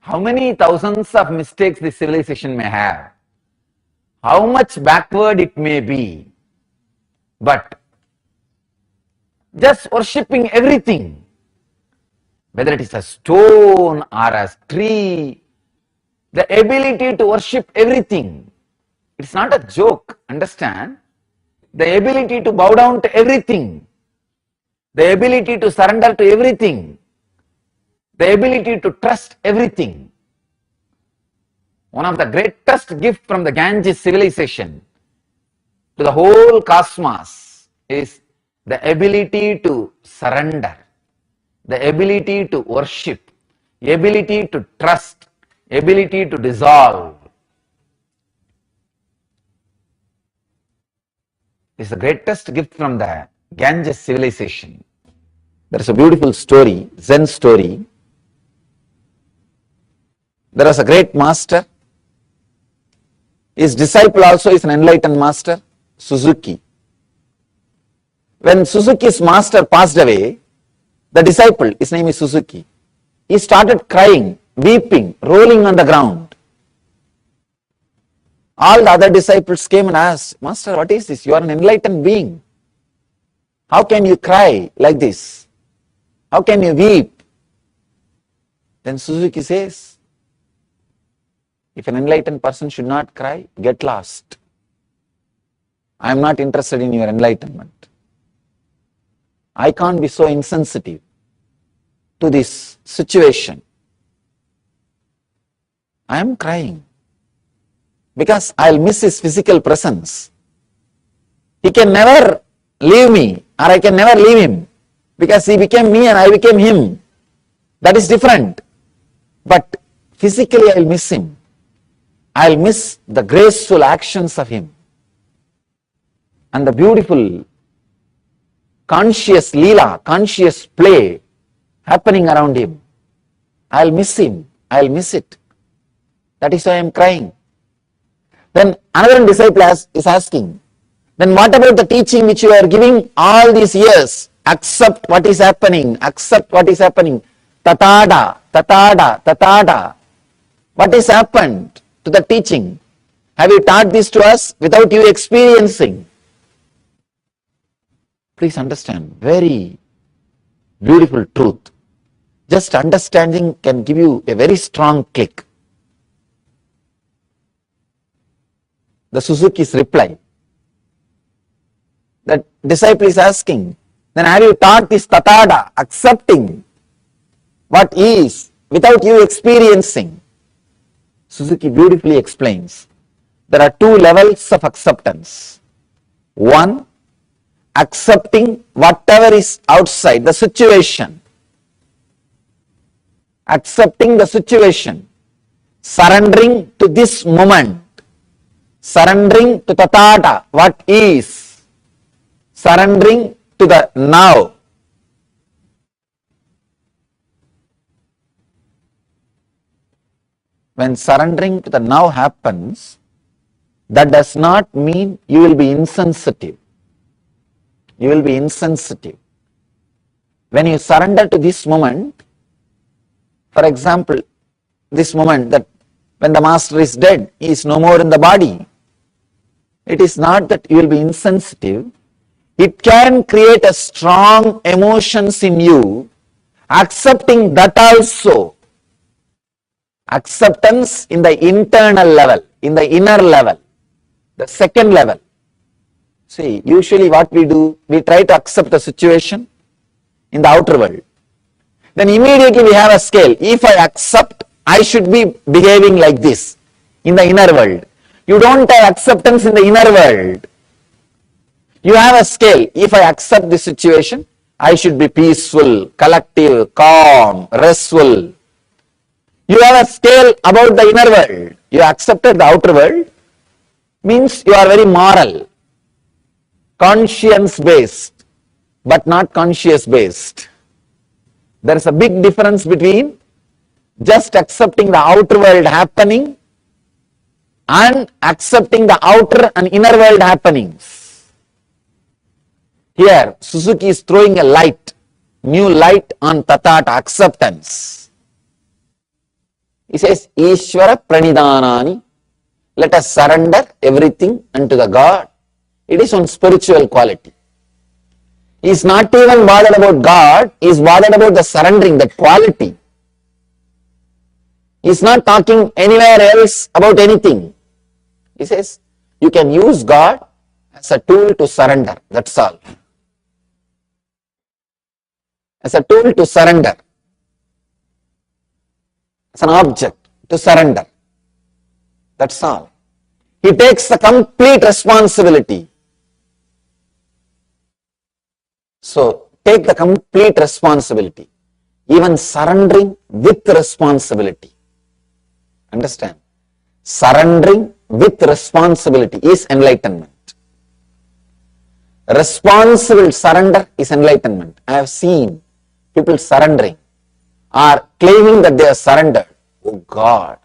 how many thousands of mistakes this civilization may have, how much backward it may be, but just worshipping everything, whether it is a stone or a tree, the ability to worship everything. It's not a joke, understand? The ability to bow down to everything, the ability to surrender to everything, the ability to trust everything. One of the greatest gifts from the Ganges civilization to the whole cosmos is the ability to surrender, the ability to worship, the ability to trust, ability to dissolve. It's the greatest gift from the Ganges civilization. There is a beautiful story, Zen story. There was a great master. His disciple also is an enlightened master, Suzuki. When Suzuki's master passed away, the disciple, his name is Suzuki, he started crying, weeping, rolling on the ground. All the other disciples came and asked, Master, what is this? You are an enlightened being. How can you cry like this? How can you weep? Then Suzuki says, if an enlightened person should not cry, get lost. I am not interested in your enlightenment. I can't be so insensitive to this situation. I am crying because I'll miss his physical presence. He can never leave me, or I can never leave him, because he became me and I became him. That is different. But physically I'll miss him. I'll miss the graceful actions of him and the beautiful conscious leela, conscious play happening around him. I'll miss him. I'll miss it. That is why I'm crying. Then another disciple is asking, then what about the teaching which you are giving all these years? Accept what is happening. Accept what is happening. Tatada, tatada, tatada. What has happened to the teaching? Have you taught this to us without you experiencing? Please understand, very beautiful truth. Just understanding can give you a very strong click. The Suzuki's reply. That disciple is asking, then have you taught this tatada, accepting what is without you experiencing? Suzuki beautifully explains, there are two levels of acceptance. One, accepting whatever is outside the situation. Accepting the situation. Surrendering to this moment. Surrendering to tathata, what is. Surrendering to the now. When surrendering to the now happens, that does not mean you will be insensitive. You will be insensitive. When you surrender to this moment, for example, this moment that when the master is dead, he is no more in the body. It is not that you will be insensitive. It can create a strong emotions in you, accepting that also. Acceptance in the internal level, in the inner level, the second level. See, usually what we do, we try to accept the situation in the outer world. Then immediately we have a scale. If I accept, I should be behaving like this in the inner world. You don't have acceptance in the inner world. You have a scale. If I accept this situation, I should be peaceful, collective, calm, restful. You have a scale about the inner world. You accepted the outer world, means you are very moral, conscience based, but not conscious based. There is a big difference between just accepting the outer world happening and accepting the outer and inner world happenings. Here, Suzuki is throwing a light, new light on tathata, acceptance. He says, Ishvara Pranidhanani. Let us surrender everything unto the God. It is one spiritual quality. He is not even bothered about God, he is bothered about the surrendering, that quality. He is not talking anywhere else about anything. He says, you can use God as a tool to surrender, that's all. As a tool to surrender. As an object to surrender. That's all. He takes the complete responsibility. So, take the complete responsibility. Even surrendering with responsibility. Understand? Surrendering with responsibility is enlightenment. Responsible surrender is enlightenment. I have seen people surrendering or claiming that they are surrendered. Oh God.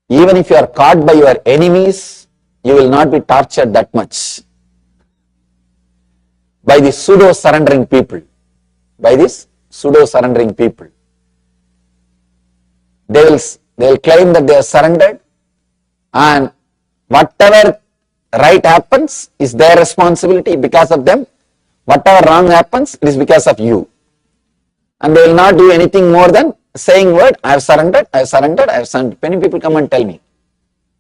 Even if you are caught by your enemies, you will not be tortured that much. By the pseudo-surrendering people. By this pseudo-surrendering people. They will claim that they are surrendered, and whatever right happens is their responsibility because of them. Whatever wrong happens, it is because of you. And they will not do anything more than saying word, I have surrendered, I have surrendered, I have surrendered. Many people come and tell me,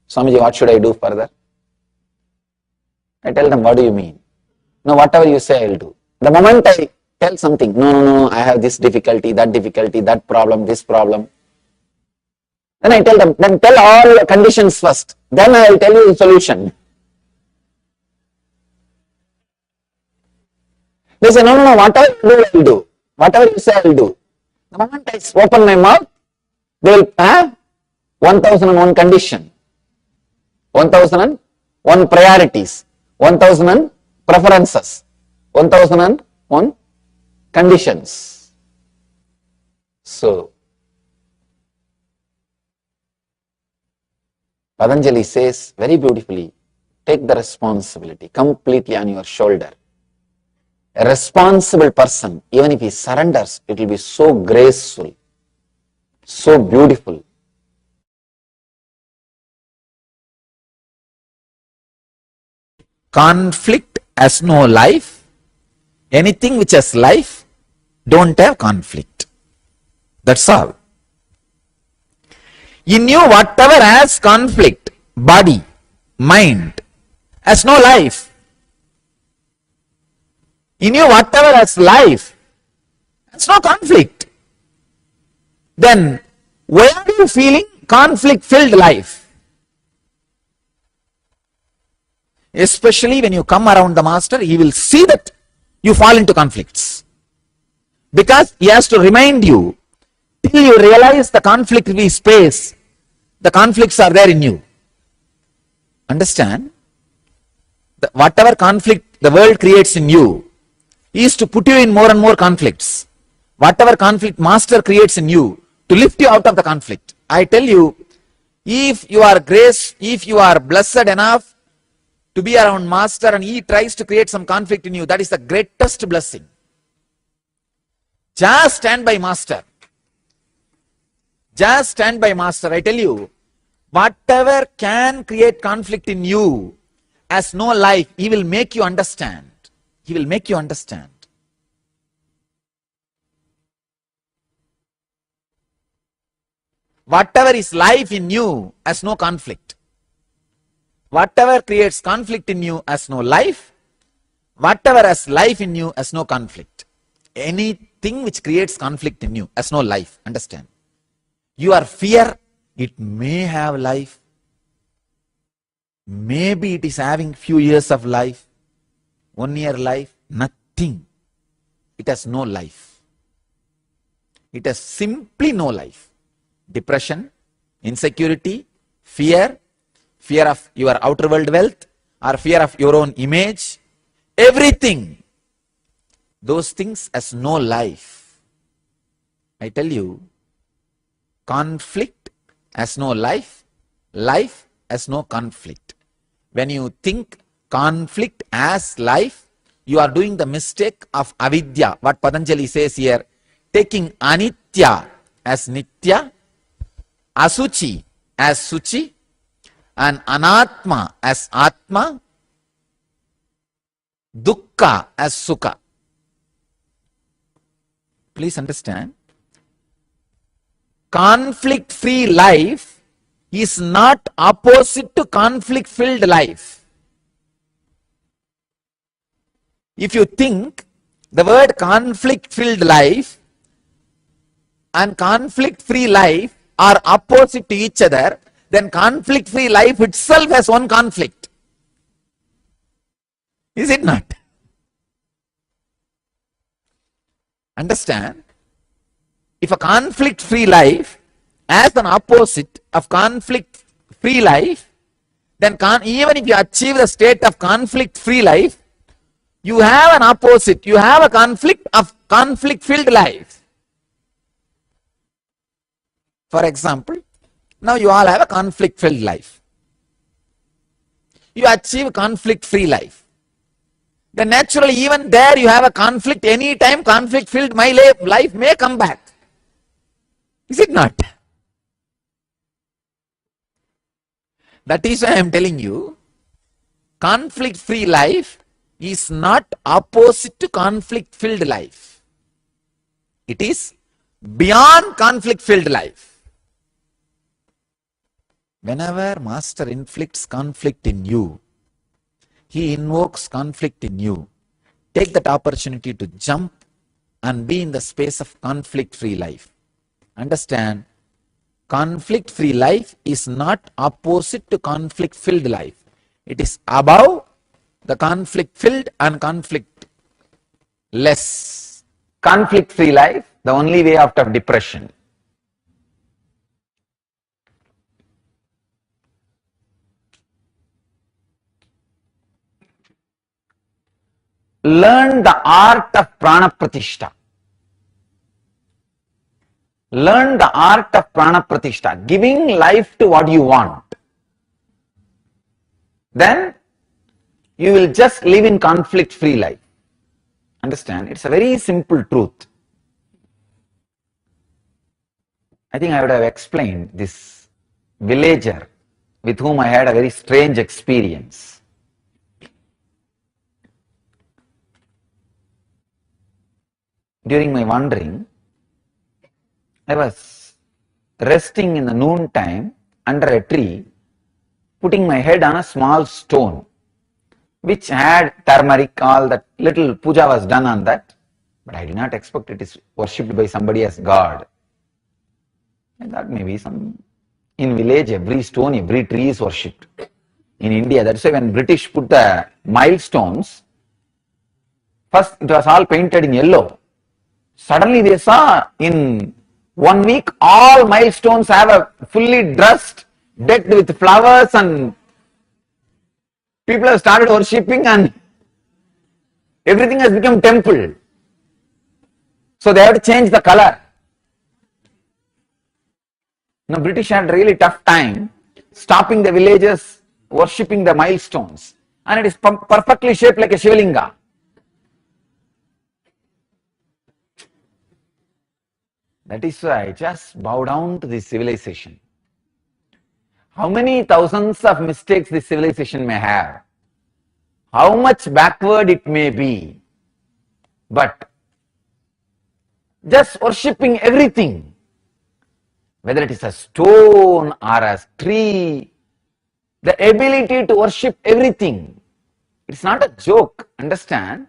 Swamiji, what should I do further? I tell them, what do you mean? No, whatever you say, I will do. The moment I tell something, no, I have this difficulty, that problem, this problem. Then I tell them, then tell all the conditions first. Then I will tell you the solution. They say, no, whatever you do, I will do. Whatever you say, I will do. The moment I open my mouth, they will have 1001 condition, 1001 priorities, 1001 preferences, 1001 conditions. So, Patanjali says very beautifully, take the responsibility completely on your shoulder. A responsible person, even if he surrenders, it will be so graceful, so beautiful. Conflict has no life. Anything which has life, don't have conflict. That's all. In you, whatever has conflict, body, mind, has no life. In you, whatever has life, has no conflict. Then, why are you feeling conflict-filled life? Especially when you come around the master, he will see that you fall into conflicts. Because he has to remind you, till you realize the conflict-free space, the conflicts are there in you. Understand? Whatever conflict the world creates in you, is to put you in more and more conflicts. Whatever conflict master creates in you, to lift you out of the conflict. I tell you, if you are blessed enough to be around master and he tries to create some conflict in you, that is the greatest blessing. Just stand by master. Just stand by master. I tell you, whatever can create conflict in you has no life, he will make you understand. He will make you understand. Whatever is life in you has no conflict. Whatever creates conflict in you has no life. Whatever has life in you has no conflict. Anything which creates conflict in you has no life. Understand? Your fear, it may have life. Maybe it is having few years of life. 1 year life, nothing. It has no life. It has simply no life. Depression, insecurity, fear of your outer world wealth, or fear of your own image, everything. Those things has no life. I tell you, conflict has no life, life has no conflict. When you think conflict as life, you are doing the mistake of avidya, what Patanjali says here, taking anitya as nitya, asuchi as suchi, and anatma as atma, dukkha as sukha. Please understand, conflict-free life is not opposite to conflict-filled life. If you think the word conflict-filled life and conflict-free life are opposite to each other, then conflict-free life itself has one conflict. Is it not? Understand? If a conflict-free life as an opposite of conflict-free life, then even if you achieve the state of conflict-free life, you have an opposite, you have a conflict of conflict-filled life. For example, now you all have a conflict-filled life. You achieve conflict-free life. Then naturally even there you have a conflict, anytime conflict-filled my life may come back. Is it not? That is why I am telling you, conflict-free life is not opposite to conflict-filled life. It is beyond conflict-filled life. Whenever Master inflicts conflict in you, he invokes conflict in you. Take that opportunity to jump and be in the space of conflict-free life. Understand, conflict-free life is not opposite to conflict-filled life. It is above the conflict-filled and conflict-less. Conflict-free life, the only way out of depression. Learn the art of prana pratishta. Learn the art of prana pratishta, giving life to what you want. Then you will just live in conflict-free life. Understand? It's a very simple truth. I think I would have explained this villager with whom I had a very strange experience. During my wandering, I was resting in the noon time under a tree, putting my head on a small stone, which had turmeric, all that little puja was done on that, but I did not expect it is worshipped by somebody as God. I thought maybe in village every stone, every tree is worshipped. In India, that's why when British put the milestones, first it was all painted in yellow. Suddenly they saw in 1 week all milestones have a fully dressed, decked with flowers, and people have started worshipping and everything has become temple. So they have to change the color. Now British had really tough time stopping the villagers worshipping the milestones, and it is perfectly shaped like a Shivalinga. That is why I just bow down to this civilization. How many thousands of mistakes this civilization may have, how much backward it may be, but just worshipping everything, whether it is a stone or a tree, the ability to worship everything, it's not a joke, understand?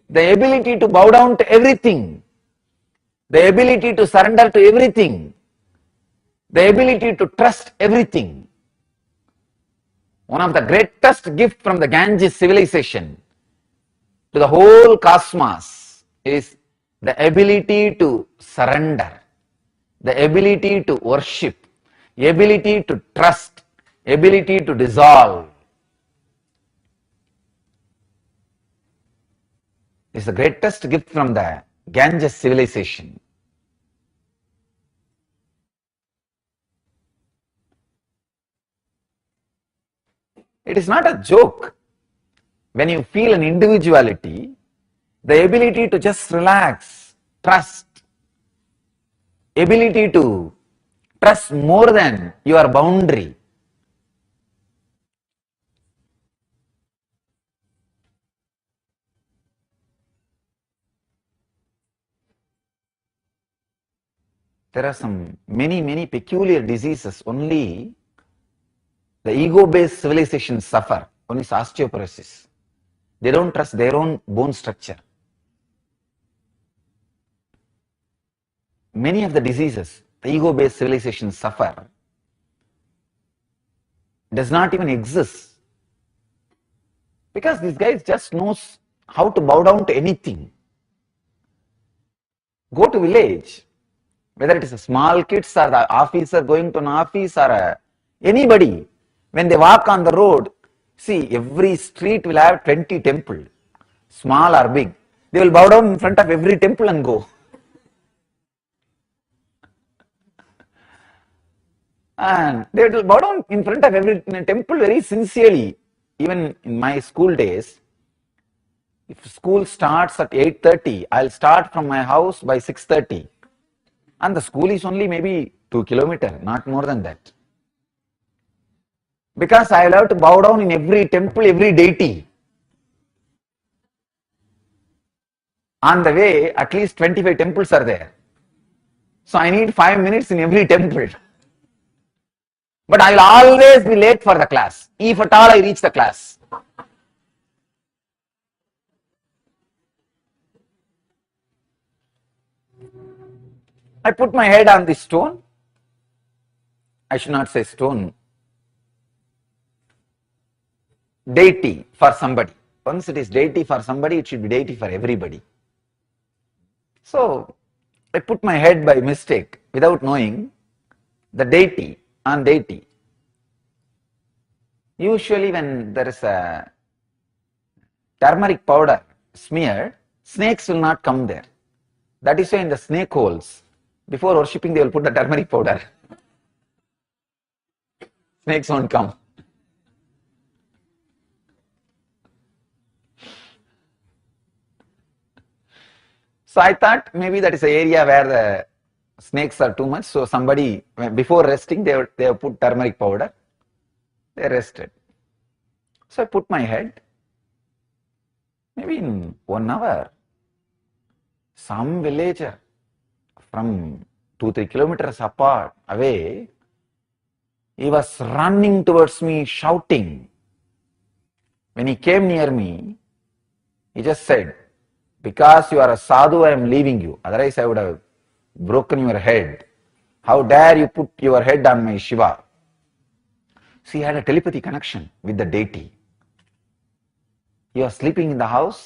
The ability to bow down to everything, the ability to surrender to everything, the ability to trust everything. One of the greatest gifts from the Ganges civilization to the whole cosmos is the ability to surrender, the ability to worship, the ability to trust, ability to dissolve. It's the greatest gift from the Ganges civilization. It is not a joke. when you feel an individuality, the ability to just relax, trust, ability to trust more than your boundary. There are some many peculiar diseases only the ego-based civilizations suffer. One is osteoporosis. They don't trust their own bone structure. Many of the diseases the ego-based civilizations suffer does not even exist because this guy just knows how to bow down to anything. Go to village, whether it is a small kids or the officer going to an office or anybody, when they walk on the road, see every street will have 20 temples, small or big. They will bow down in front of every temple and go. And they will bow down in front of every temple very sincerely. Even in my school days, if school starts at 8:30, I'll start from my house by 6:30. And the school is only maybe 2 kilometers, not more than that. Because I will have to bow down in every temple, every deity. On the way, at least 25 temples are there. So I need 5 minutes in every temple. But I will always be late for the class, if at all I reach the class. I put my head on the stone. I should not say stone. Deity for somebody. Once it is deity for somebody, it should be deity for everybody. So I put my head by mistake without knowing the deity on deity. Usually when there is a turmeric powder smeared, snakes will not come there. That is why in the snake holes, before worshipping they will put the turmeric powder. Snakes won't come. So I thought maybe that is the area where the snakes are too much. So somebody, before resting, they have put turmeric powder. They rested. So I put my head. Maybe in 1 hour, some villager from 2-3 kilometers apart, away, he was running towards me, shouting. When he came near me, he just said, "Because you are a sadhu, I am leaving you. Otherwise, I would have broken your head. How dare you put your head on my Shiva?" So he had a telepathy connection with the deity. He was sleeping in the house.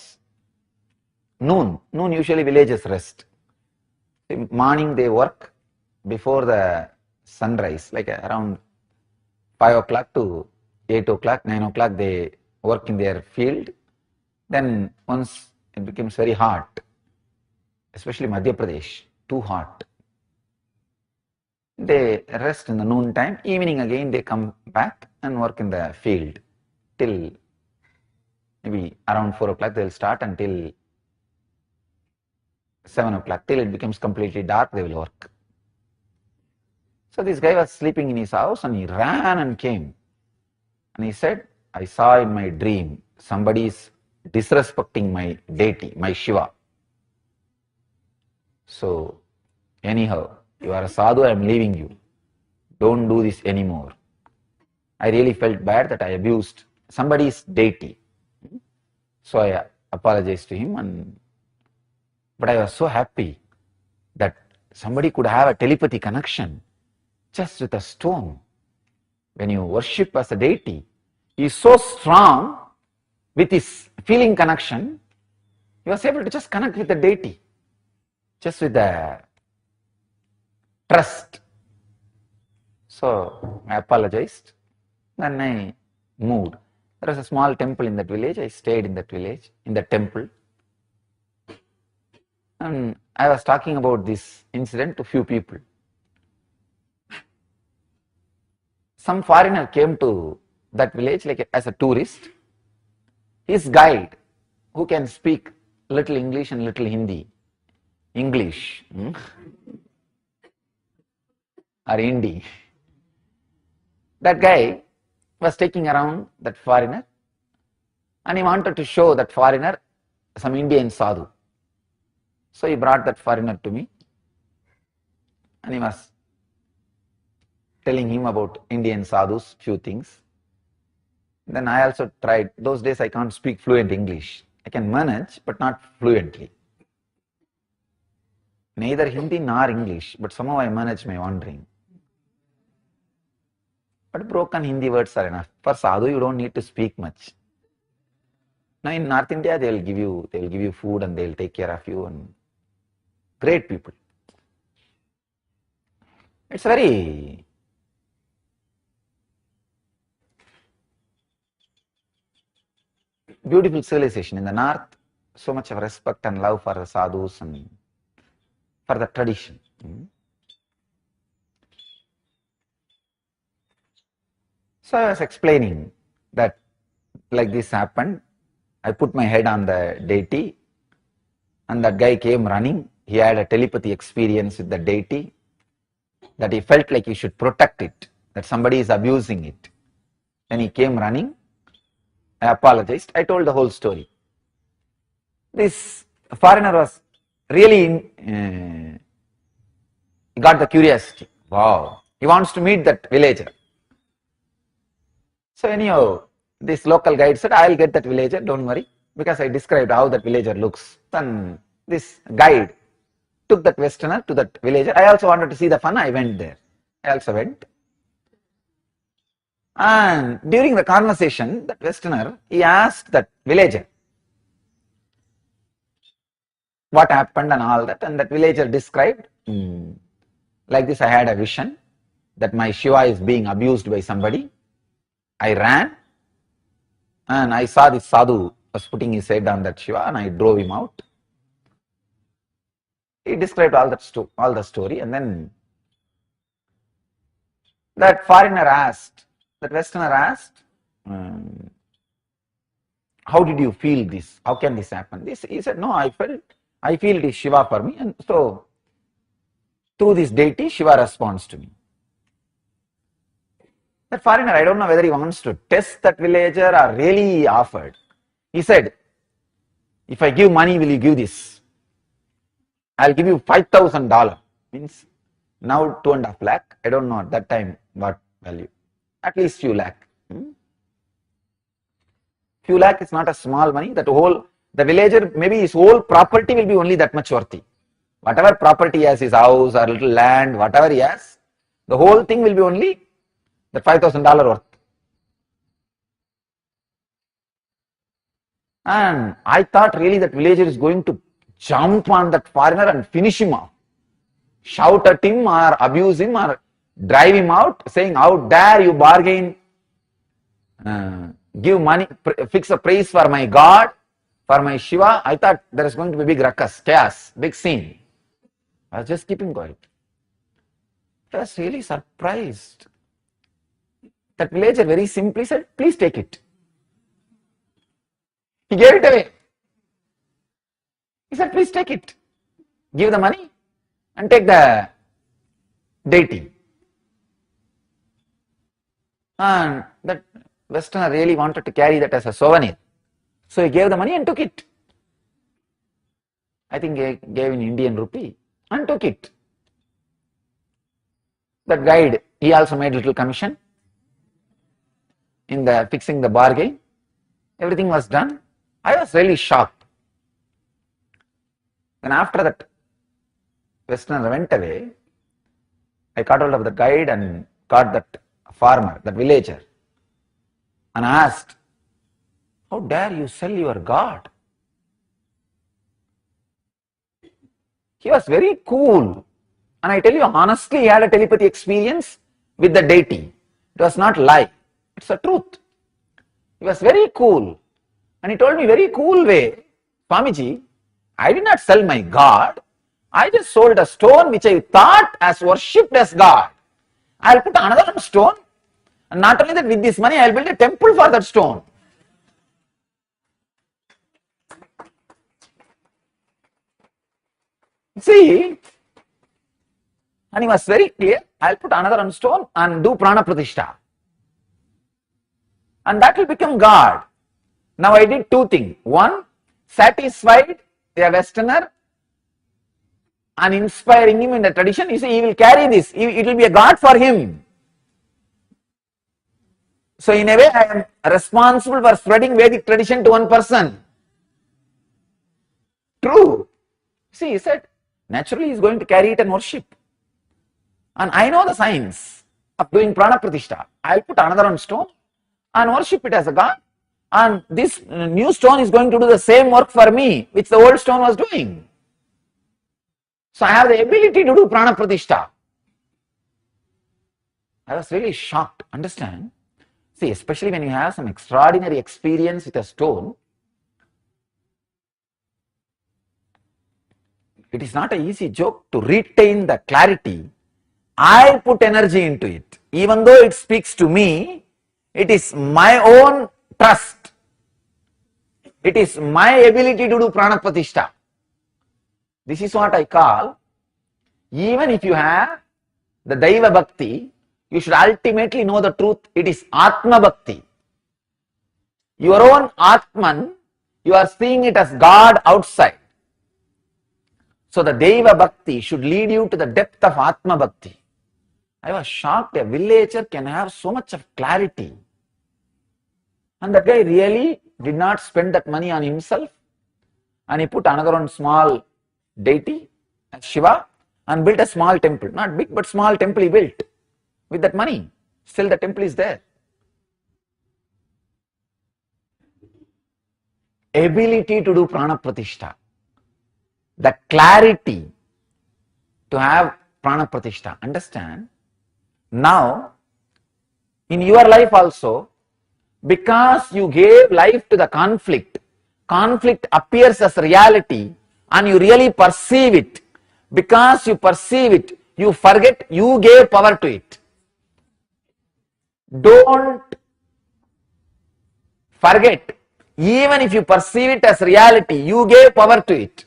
Noon usually villages rest. In morning they work before the sunrise, like around 5 o'clock to 8 o'clock, 9 o'clock they work in their field. Then once it becomes very hot, especially Madhya Pradesh, too hot, they rest in the noon time. Evening again they come back and work in the field till maybe around 4 o'clock they will start until 7 o'clock, till it becomes completely dark they will work. So this guy was sleeping in his house and he ran and came and he said, "I saw in my dream somebody is disrespecting my deity, my Shiva. So anyhow, you are a sadhu, I am leaving you. Don't do this anymore." I really felt bad that I abused somebody's deity. So I apologized to him, but I was so happy that somebody could have a telepathy connection just with a stone. When you worship as a deity, he is so strong with his feeling connection, he was able to just connect with the deity, just with the trust. So I apologized, then I moved. There was a small temple in that village. I stayed in that village, in the temple. And I was talking about this incident to few people. Some foreigner came to that village like as a tourist. His guide, who can speak little English and little Hindi, English or Hindi, that guy was taking around that foreigner and he wanted to show that foreigner some Indian sadhu. So he brought that foreigner to me and he was telling him about Indian sadhus, few things. Then I also tried. Those days I can't speak fluent English. I can manage, but not fluently. Neither Hindi nor English, but somehow I manage my wandering. But broken Hindi words are enough. For sadhu, you don't need to speak much. Now in North India, they will give you food and they will take care of you, and great people. It's very beautiful civilization in the north. So much of respect and love for the sadhus and for the tradition. So I was explaining that like this happened. I put my head on the deity and that guy came running. He had a telepathy experience with the deity that he felt like he should protect it, that somebody is abusing it. Then he came running. I apologized. I told the whole story. This foreigner was really, he got the curiosity. Wow. He wants to meet that villager. So anyhow, this local guide said, I'll get that villager, don't worry, because I described how that villager looks. Then this guide took that Westerner to that villager. I also wanted to see the fun. I went there. I also went. And during the conversation, that Westerner, he asked that villager what happened and all that, and that villager described, like this, I had a vision that my Shiva is being abused by somebody. I ran and I saw this sadhu was putting his head on that Shiva and I drove him out. He described all the story, and then that foreigner asked, that Westerner asked, how did you feel this? How can this happen? He said, no, I feel it is Shiva for me, and so through this deity, Shiva responds to me. That foreigner, I don't know whether he wants to test that villager or really offered. He said, if I give money, will you give this? I'll give you $5,000. Means now 2.5 lakh. I don't know at that time what value. At least few lakh. Few lakh is not a small money. The villager, maybe his whole property will be only that much worthy. Whatever property he has, his house or little land, whatever he has, the whole thing will be only that $5,000 worth. And I thought really that villager is going to jump on that foreigner and finish him off. Shout at him or abuse him or drive him out, saying, how dare you bargain, give money, fix a price for my God, for my Shiva. I thought there is going to be big ruckus, chaos, big scene. I was just keeping quiet. I was really surprised. That villager very simply said, please take it. He gave it away. He said, please take it. Give the money and take the deity. And that Westerner really wanted to carry that as a souvenir. So he gave the money and took it. I think he gave in Indian rupee and took it. That guide, he also made little commission in the fixing the bargain. Everything was done. I was really shocked. Then after that, Westerner went away. I caught hold of the guide and caught that farmer, that villager, and asked, how dare you sell your God? He was very cool. And I tell you honestly, he had a telepathy experience with the deity. It was not lie. It's a truth. He was very cool. And he told me very cool way, Swamiji, I did not sell my God. I just sold a stone which I thought as worshipped as God. I'll put another stone. And not only that, with this money, I'll build a temple for that stone. See, and he was very clear, I'll put another on stone and do prana pratishtha. And that will become God. Now I did two things. One, satisfied a Westerner and inspiring him in the tradition. You see, he will carry this. It will be a God for him. So in a way, I am responsible for spreading Vedic tradition to one person. True. See, he said, naturally he is going to carry it and worship. And I know the science of doing prana pratishtha. I'll put another on stone and worship it as a God. And this new stone is going to do the same work for me, which the old stone was doing. So I have the ability to do prana pratishtha. I was really shocked. Understand? See, especially when you have some extraordinary experience with a stone, it is not an easy joke to retain the clarity. I put energy into it. Even though it speaks to me, it is my own trust. It is my ability to do prana pratishtha. This is what I call, even if you have the Daiva Bhakti, you should ultimately know the truth. It is Atma Bhakti. Your own Atman, you are seeing it as God outside. So the Daiva Bhakti should lead you to the depth of Atma Bhakti. I was shocked. A villager can have so much of clarity. And that guy really did not spend that money on himself. And he put another one small deity, Shiva, and built a small temple. Not big, but small temple he built with that money. Still the temple is there. Ability to do prana pratishtha. The clarity to have prana pratishtha. Understand? Now, in your life also, because you gave life to the conflict, conflict appears as reality and you really perceive it. Because you perceive it, you forget you gave power to it. Don't forget, even if you perceive it as reality, you gave power to it.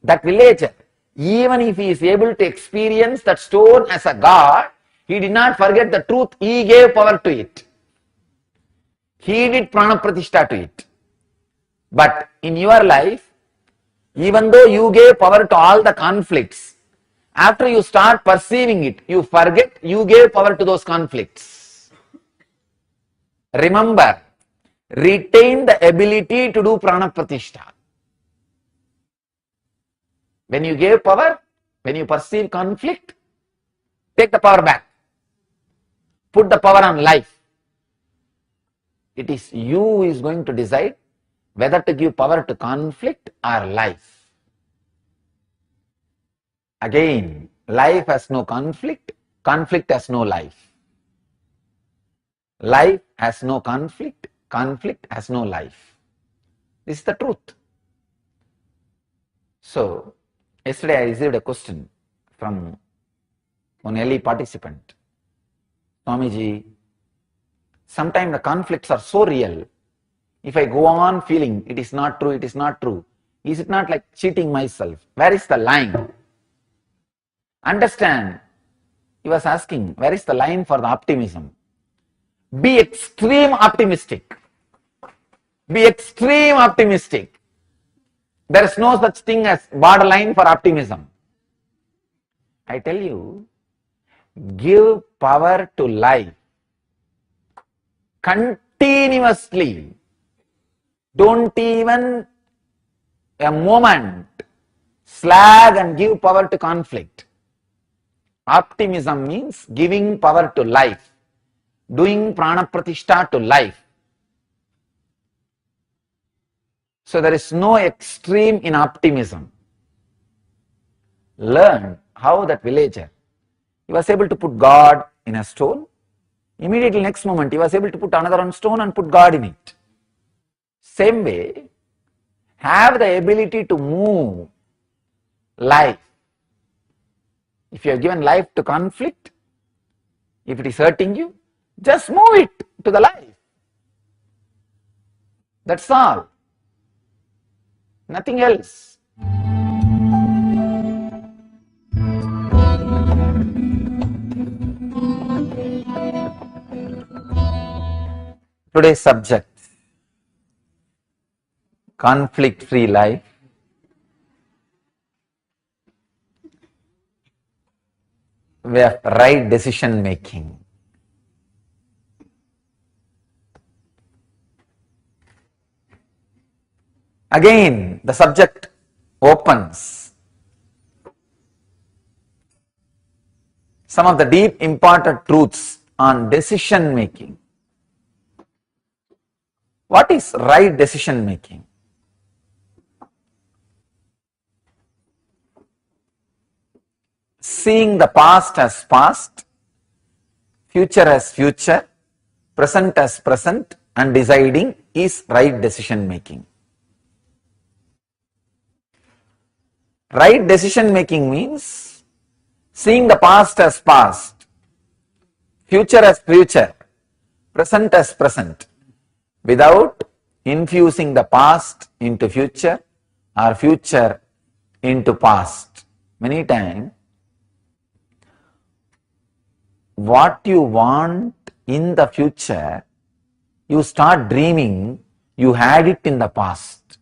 That villager, even if he is able to experience that stone as a God, he did not forget the truth, he gave power to it. He did prana pratishtha to it. But in your life, even though you gave power to all the conflicts, after you start perceiving it, you forget you gave power to those conflicts. Remember, retain the ability to do prana pratishtha. When you gave power, when you perceive conflict, take the power back. Put the power on life. It is you who is going to decide whether to give power to conflict or life. Again, life has no conflict, conflict has no life. Life has no conflict, conflict has no life. This is the truth. So, yesterday I received a question from one early participant. Swamiji, sometimes the conflicts are so real. If I go on feeling it is not true, is it not like cheating myself? Where is the line? Understand, he was asking, where is the line for the optimism? Be extreme optimistic. Be extreme optimistic. There is no such thing as borderline for optimism. I tell you, give power to life continuously. Don't even a moment slag and give power to conflict. Optimism means giving power to life, doing prana pratishtha to life. So there is no extreme in optimism. Learn how that villager, he was able to put God in a stone. Immediately next moment he was able to put another on stone and put God in it. Same way, have the ability to move life. If you have given life to conflict, if it is hurting you, just move it to the life. That's all. Nothing else. Today's subject, conflict-free life. We have right decision making. Again, the subject opens some of the deep important truths on decision making. What is right decision making? Seeing the past as past, future as future, present as present, and deciding is right decision making. Right decision making means seeing the past as past, future as future, present as present, without infusing the past into future or future into past. Many times, what you want in the future, you start dreaming, you had it in the past.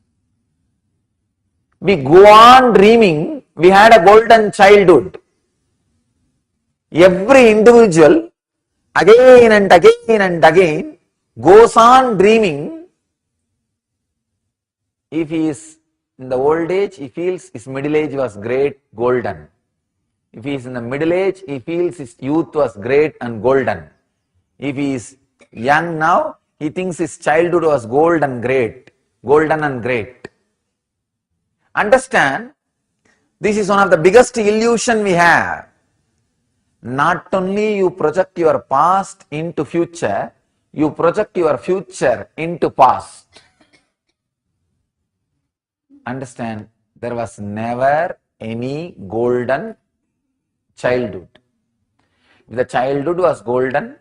We go on dreaming, we had a golden childhood. Every individual again and again and again goes on dreaming. If he is in the old age, he feels his middle age was great, golden. If he is in the middle age, he feels his youth was great and golden. If he is young now, he thinks his childhood was golden and great. Understand, this is one of the biggest illusion we have. Not only you project your past into future, you project your future into past. Understand, there was never any golden childhood. If the childhood was golden,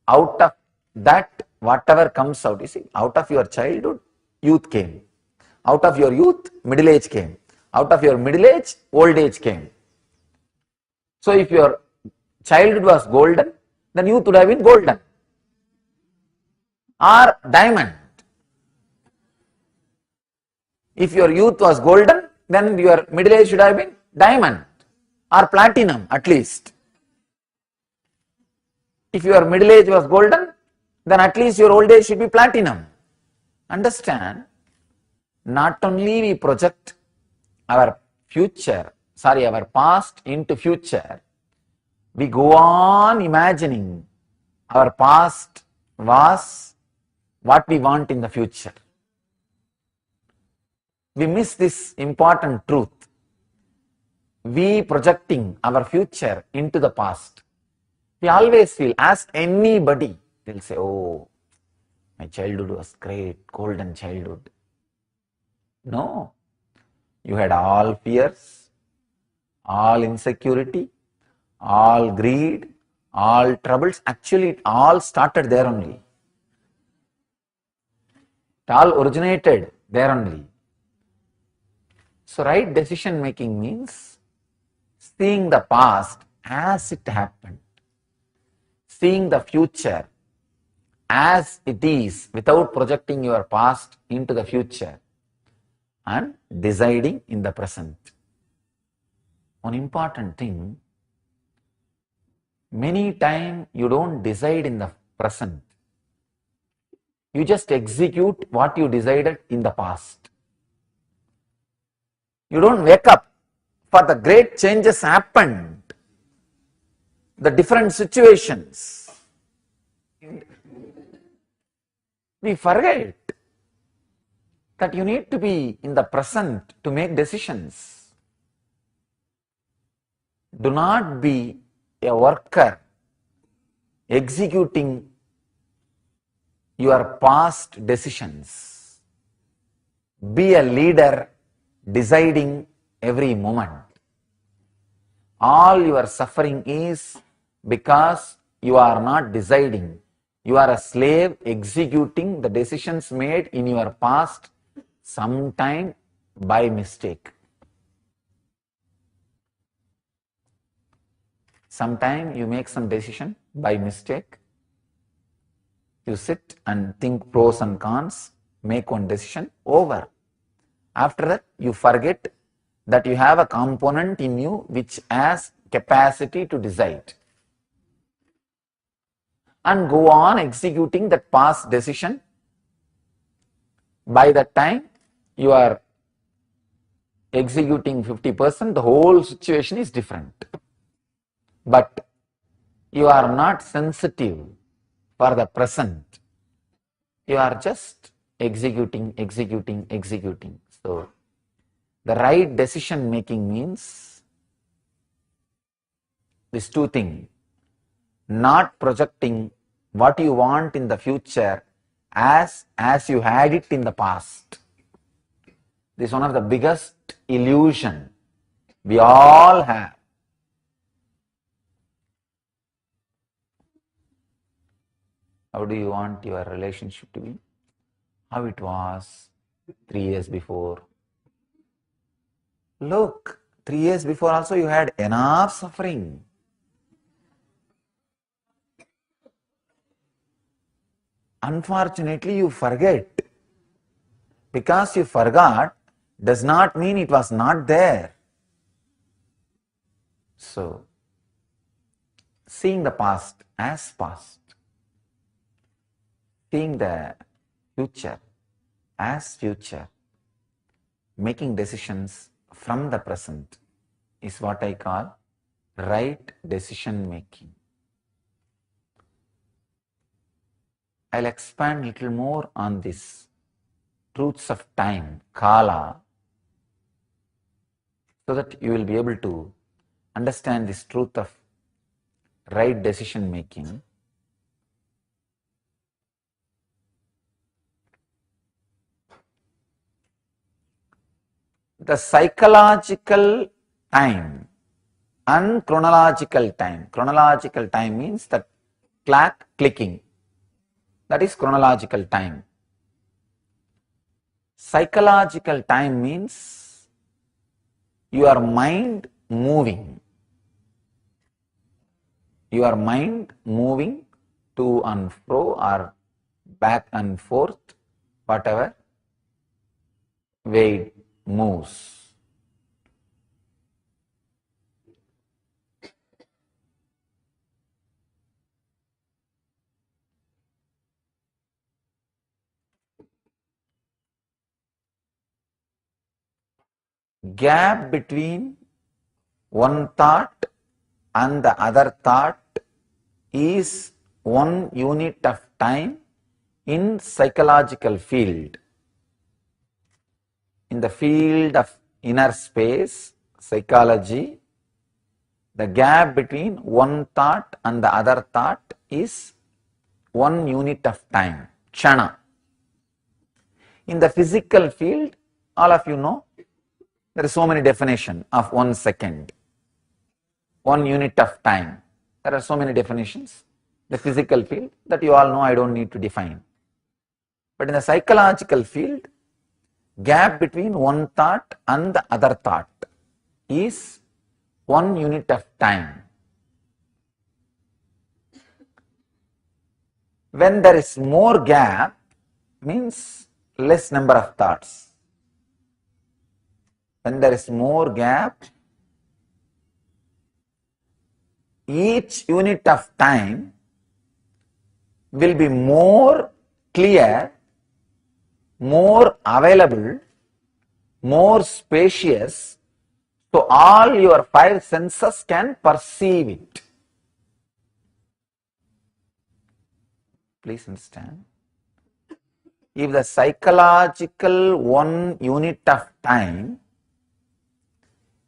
out of that, whatever comes out, you see, out of your childhood, youth came. Out of your youth, middle age came. Out of your middle age, old age came. So if your childhood was golden, then youth would have been golden or diamond. If your youth was golden, then your middle age should have been diamond or platinum at least. If your middle age was golden, then at least your old age should be platinum. Understand, not only we project our our past into future, we go on imagining our past was what we want in the future. We miss this important truth. We projecting our future into the past. We always feel, ask anybody, they'll say, oh, my childhood was great, golden childhood. No, you had all fears, all insecurity, all greed, all troubles. Actually, it all started there only. It all originated there only. So, right decision making means seeing the past as it happened, seeing the future as it is without projecting your past into the future, and deciding in the present. One important thing, many times you don't decide in the present. You just execute what you decided in the past. You don't wake up for the great changes happened, the different situations. We forget that you need to be in the present to make decisions. Do not be a worker executing your past decisions. Be a leader deciding every moment. All your suffering is because you are not deciding. You are a slave executing the decisions made in your past, sometime by mistake. Sometime you make some decision by mistake. You sit and think pros and cons, make one decision, over. After that, you forget that you have a component in you which has capacity to decide, and go on executing that past decision. By that time, you are executing 50%, the whole situation is different. But you are not sensitive for the present. You are just executing. So, the right decision making means these two things: not projecting what you want in the future as you had it in the past. This is one of the biggest illusion we all have. How do you want your relationship to be? How it was 3 years before? Look, 3 years before also you had enough suffering. Unfortunately, you forget. Because you forgot does not mean it was not there. So, seeing the past as past, seeing the future as future, making decisions from the present is what I call right decision making. I'll expand a little more on this truths of time, Kala, so that you will be able to understand this truth of right decision making. The psychological time and chronological time. Chronological time means the clock clicking. That is chronological time. Psychological time means your mind moving. Your mind moving to and fro or back and forth, whatever way it moves. Gap between one thought and the other thought is 1 unit of time in psychological field. In the field of inner space, psychology, the gap between one thought and the other thought is 1 unit of time, kshana. In the physical field, all of you know, there is so many definitions of 1 second, 1 unit of time. There are so many definitions. The physical field that you all know, I don't need to define. But in the psychological field, gap between one thought and the other thought is 1 unit of time. When there is more gap, means less number of thoughts. When there is more gap, each unit of time will be more clear, more available, more spacious, so all your 5 senses can perceive it. Please understand. If the psychological 1 unit of time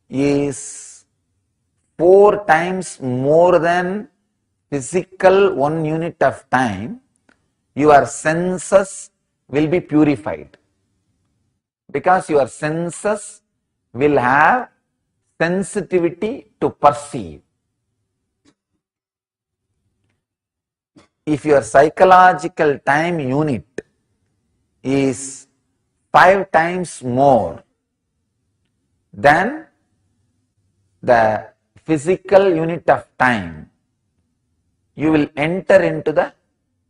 is 4 times more than physical 1 unit of time, your senses will be purified, because your senses will have sensitivity to perceive. If your psychological time unit is 5 times more than the physical unit of time, you will enter into the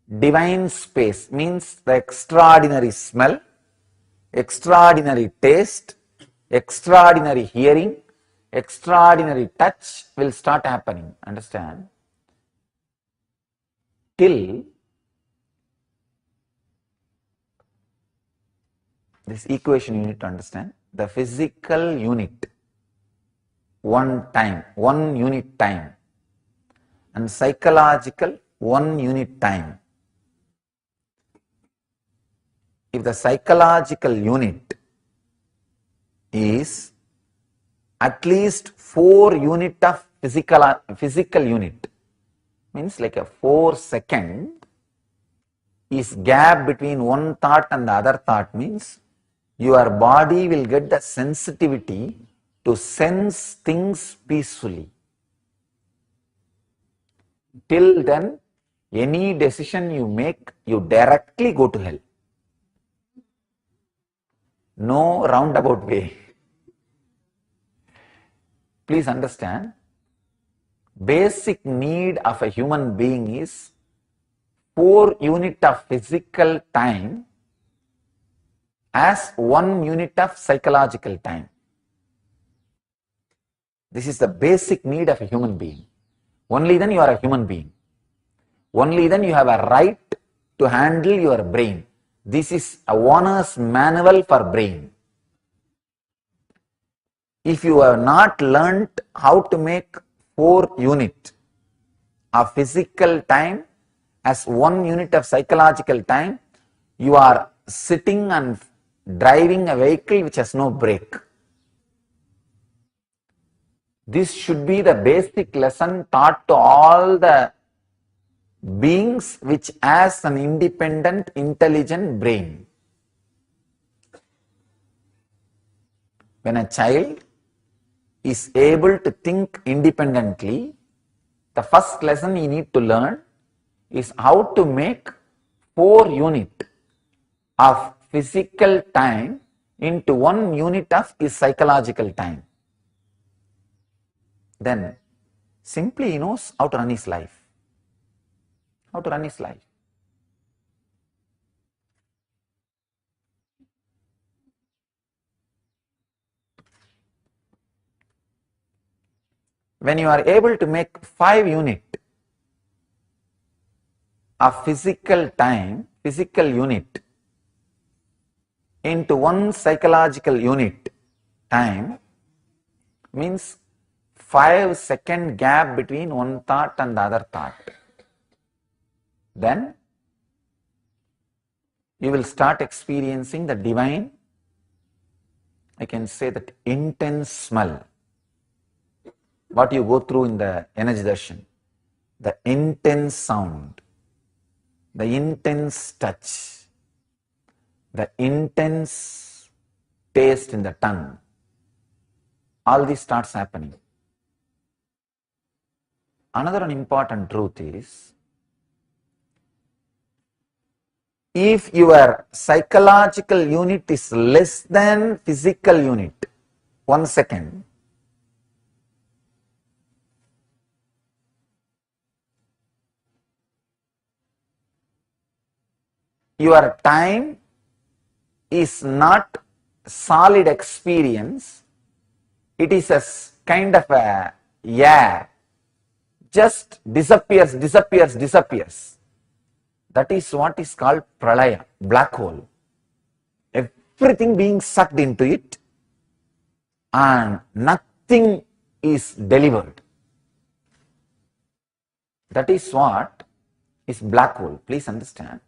divine space means the extraordinary smell, extraordinary taste, extraordinary hearing, extraordinary touch will start happening. Understand? Till this equation you need to understand. The physical unit, one time, 1 unit time, and psychological 1 unit time. If the psychological unit is at least 4 unit of physical unit, means like a 4-second is gap between one thought and the other thought, means your body will get the sensitivity to sense things peacefully. Till then, any decision you make, you directly go to hell. No roundabout way. Please understand, basic need of a human being is 4 unit of physical time as 1 unit of psychological time. This is the basic need of a human being. Only then you are a human being. Only then you have a right to handle your brain. This is a owner's manual for brain. If you have not learnt how to make 4 unit of physical time as 1 unit of psychological time, you are sitting and driving a vehicle which has no brake. This should be the basic lesson taught to all the beings which has an independent, intelligent brain. When a child is able to think independently, the first lesson you need to learn is how to make 4 unit of physical time into 1 unit of his psychological time. Then simply he knows how to run his life. How to run his life. When you are able to make 5 unit of physical time, physical unit into 1 psychological unit time, means 5-second gap between one thought and the other thought. Then you will start experiencing the divine, I can say that intense smell. What you go through in the energy darshan, the intense sound, the intense touch, the intense taste in the tongue, all this starts happening. Another important truth is, if your psychological unit is less than physical unit, 1 second, your time is not solid experience, it is a kind of a air, just disappears. That is what is called pralaya, black hole. Everything being sucked into it and nothing is delivered. That is what is black hole. Please understand.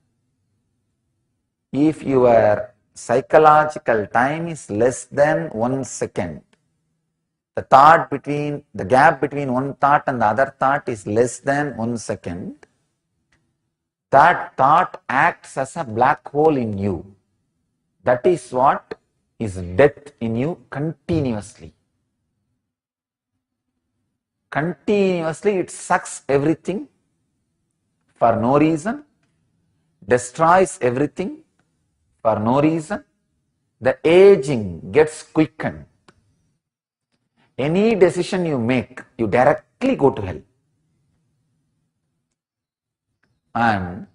If your psychological time is less than 1 second, the gap between one thought and the other thought is less than 1 second, that thought acts as a black hole in you. That is what is death in you continuously. Continuously it sucks everything for no reason, destroys everything for no reason. The aging gets quickened. Any decision you make, you directly go to hell. And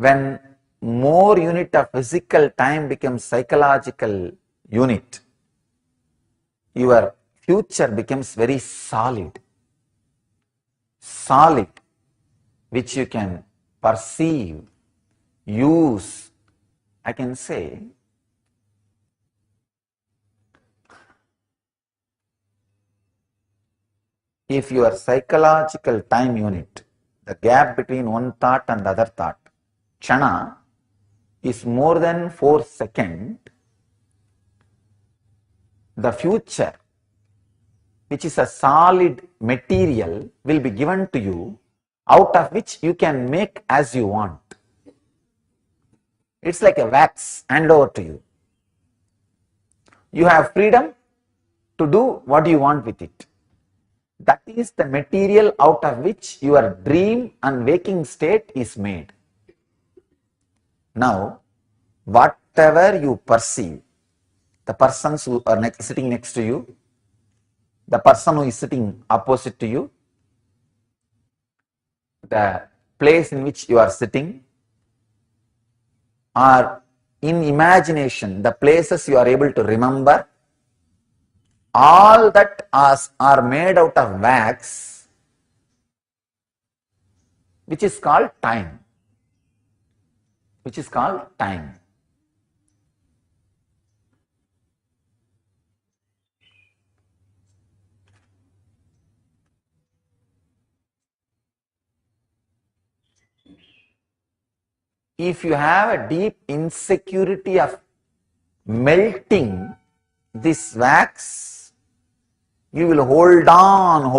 when more unit of physical time becomes psychological unit, your future becomes very solid, which you can perceive, use. I can say, if your psychological time unit, the gap between one thought and the other thought, kshana, is more than 4 seconds, the future, which is a solid material, will be given to you, out of which you can make as you want. It's like a wax handed over to you. You have freedom to do what you want with it. That is the material out of which your dream and waking state is made. Now, whatever you perceive, the persons who are sitting next to you, the person who is sitting opposite to you, the place in which you are sitting, or in imagination, the places you are able to remember, all that are made out of wax, which is called time. If you have a deep insecurity of melting this wax, you will hold on,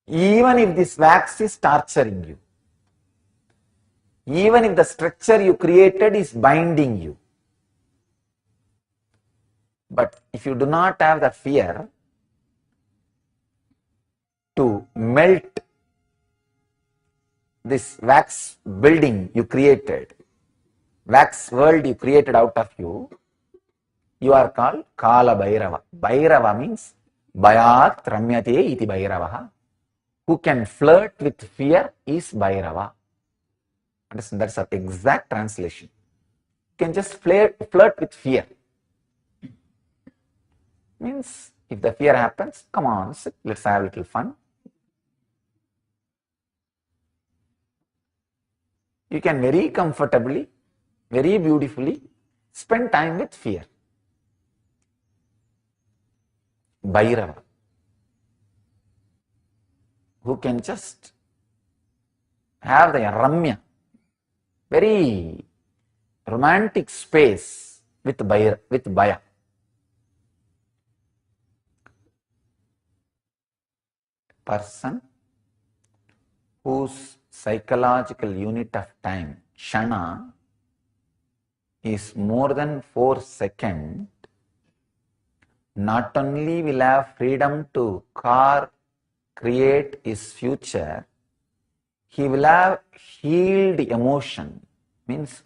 even if this wax is torturing you, even if the structure you created is binding you. But if you do not have the fear to melt this wax building you created, wax world you created out of you, you are called Kala Bhairava. Bhairava means Bhayat Ramyate iti Bhairavaha. Who can flirt with fear is Bhairava. Understand? That's the exact translation. You can just flirt with fear. Means if the fear happens, come on, sit, let's have a little fun. You can very comfortably, very beautifully spend time with fear. Bhairava, who can just have the Ramya, very romantic space with Bhaya. Person whose psychological unit of time, kshana, is more than 4 seconds, not only will have freedom to create his future, he will have healed emotion. Means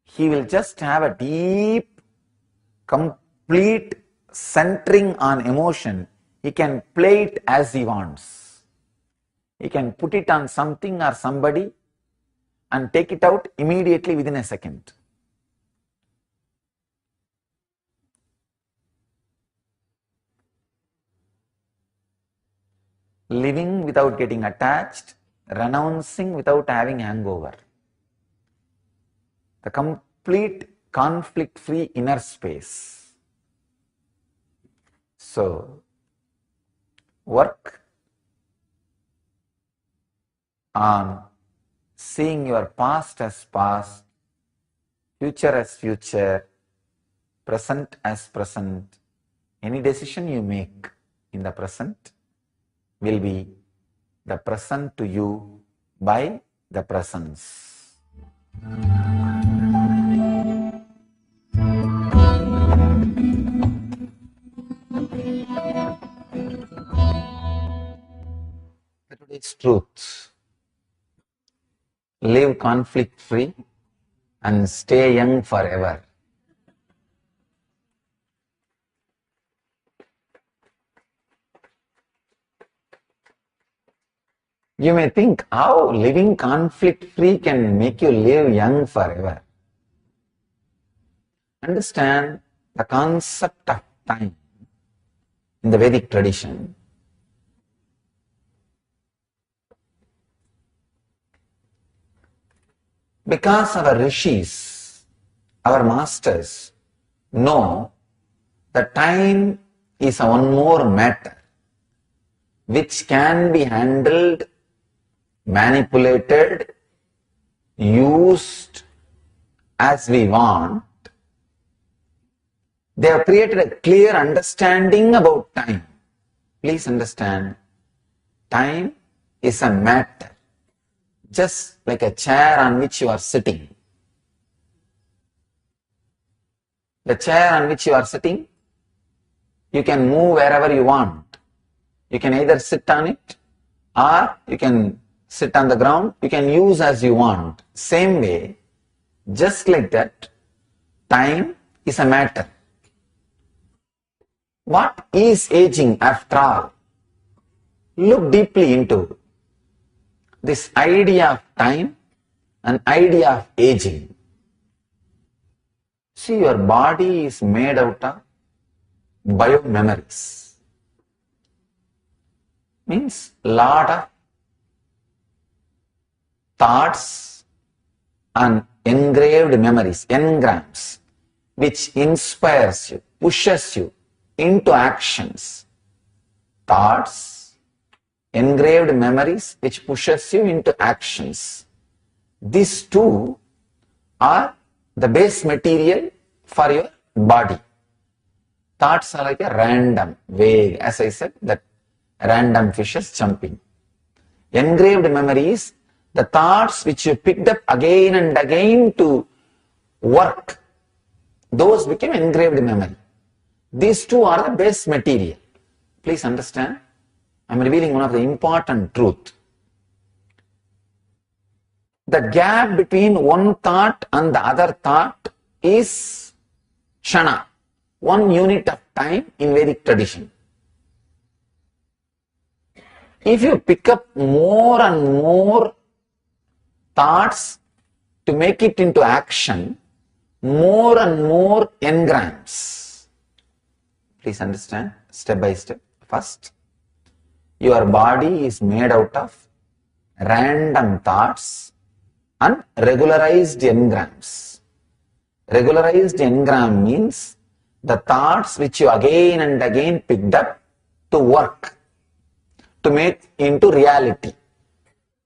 he will just have a deep, complete centering on emotion. He can play it as he wants. He can put it on something or somebody and take it out immediately within a second. Living without getting attached, renouncing without having hangover. The complete conflict-free inner space. So, work on seeing your past as past, future as future, present as present. Any decision you make in the present will be the present to you by the presence. Today's truth: live conflict free and stay young forever. You may think how living conflict-free can make you live young forever. Understand the concept of time in the Vedic tradition. Because our rishis, our masters, know that time is a one more matter which can be handled, manipulated, used as we want. They have created a clear understanding about time. Please understand, time is a matter, just like a chair on which you are sitting. The chair on which you are sitting, you can move wherever you want. You can either sit on it or you can sit on the ground. You can use as you want. Same way, just like that, time is a matter. What is aging after all? Look deeply into this idea of time and idea of aging. See, your body is made out of bio-memories. Means lot of thoughts and engraved memories, engrams, which inspires you, pushes you into actions. Thoughts, engraved memories which pushes you into actions. These two are the base material for your body. Thoughts are like a random, vague, as I said, that random fishes jumping. Engraved memories, the thoughts which you picked up again and again to work, those became engraved memory. These two are the base material. Please understand, I am revealing one of the important truth. The gap between one thought and the other thought is Kshana, one unit of time in Vedic tradition. If you pick up more and more thoughts to make it into action, more and more engrams. Please understand, step by step. First, your body is made out of random thoughts and regularized engrams. Regularized engram means the thoughts which you again and again picked up to work, to make into reality.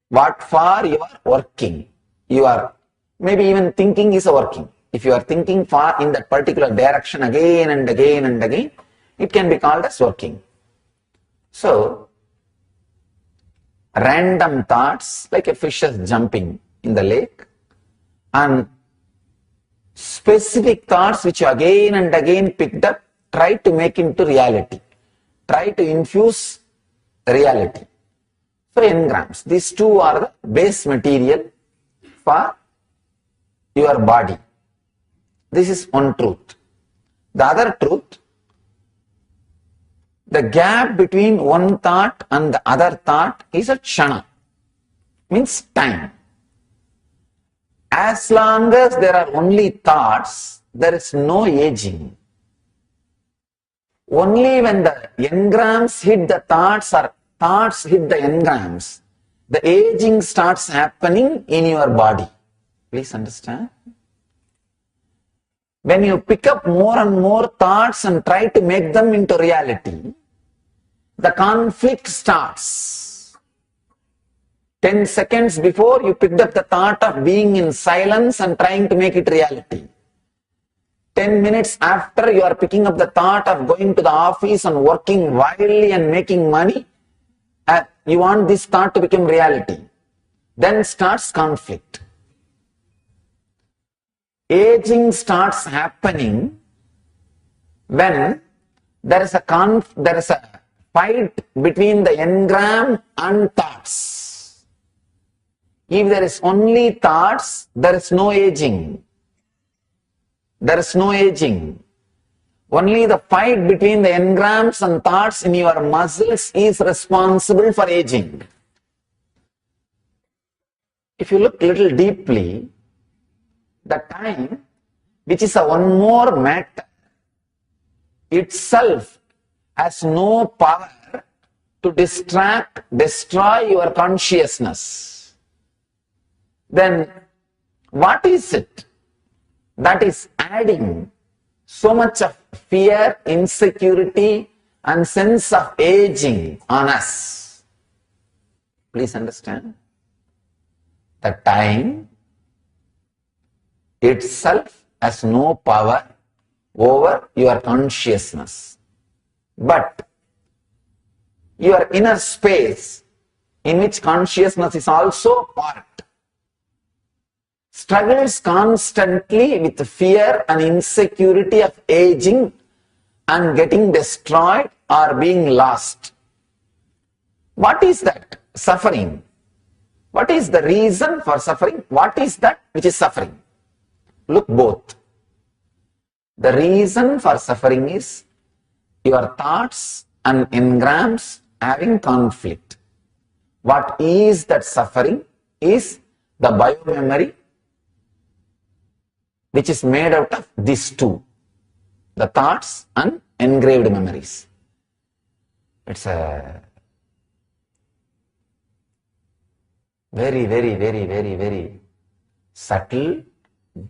What for you are working. You are maybe even thinking is a working. If you are thinking far in that particular direction again and again and again, it can be called as working. So, random thoughts like a fish is jumping in the lake, and specific thoughts which you again and again picked up, try to make into reality, try to infuse reality. So engrams, these two are the base material for your body. This is one truth. The other truth, the gap between one thought and the other thought is a Kshana, means time. As long as there are only thoughts, there is no aging. Only when the engrams hit the thoughts or thoughts hit the engrams, the aging starts happening in your body. Please understand. When you pick up more and more thoughts and try to make them into reality, the conflict starts. 10 seconds before you picked up the thought of being in silence and trying to make it reality. 10 minutes after you are picking up the thought of going to the office and working wildly and making money, you want this thought to become reality. Then starts conflict. Aging starts happening when there is a fight between the engram and thoughts. If there is only thoughts, there is no aging. There is no aging. Only the fight between the engrams and thoughts in your muscles is responsible for aging. If you look little deeply, the time, which is a one more matter, itself has no power to distract, destroy your consciousness. Then what is it that is adding so much of fear, insecurity, and sense of aging on us? Please understand. The time itself has no power over your consciousness. But your inner space, in which consciousness is also part, struggles constantly with fear and insecurity of aging and getting destroyed or being lost. What is that? Suffering. What is the reason for suffering? What is that which is suffering? Look both. The reason for suffering is your thoughts and engrams having conflict. What is that suffering is the biomemory, which is made out of these two, the thoughts and engraved memories. It's a very subtle,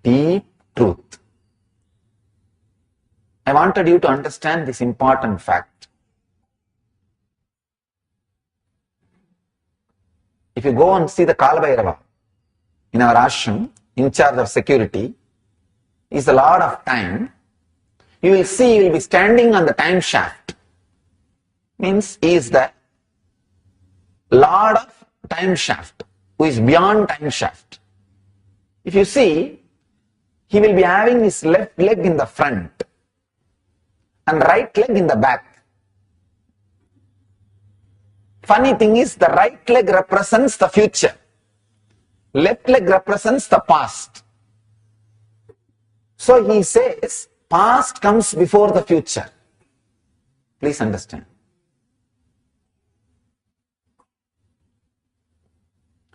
deep truth. I wanted you to understand this important fact. If you go and see the Kalabhairava in our ashram, in charge of security, is the Lord of Time, you will see he will be standing on the time shaft. Means he is the Lord of time shaft, who is beyond time shaft. If you see, he will be having his left leg in the front and right leg in the back. Funny thing is, the right leg represents the future, left leg represents the past. So he says, past comes before the future. Please understand.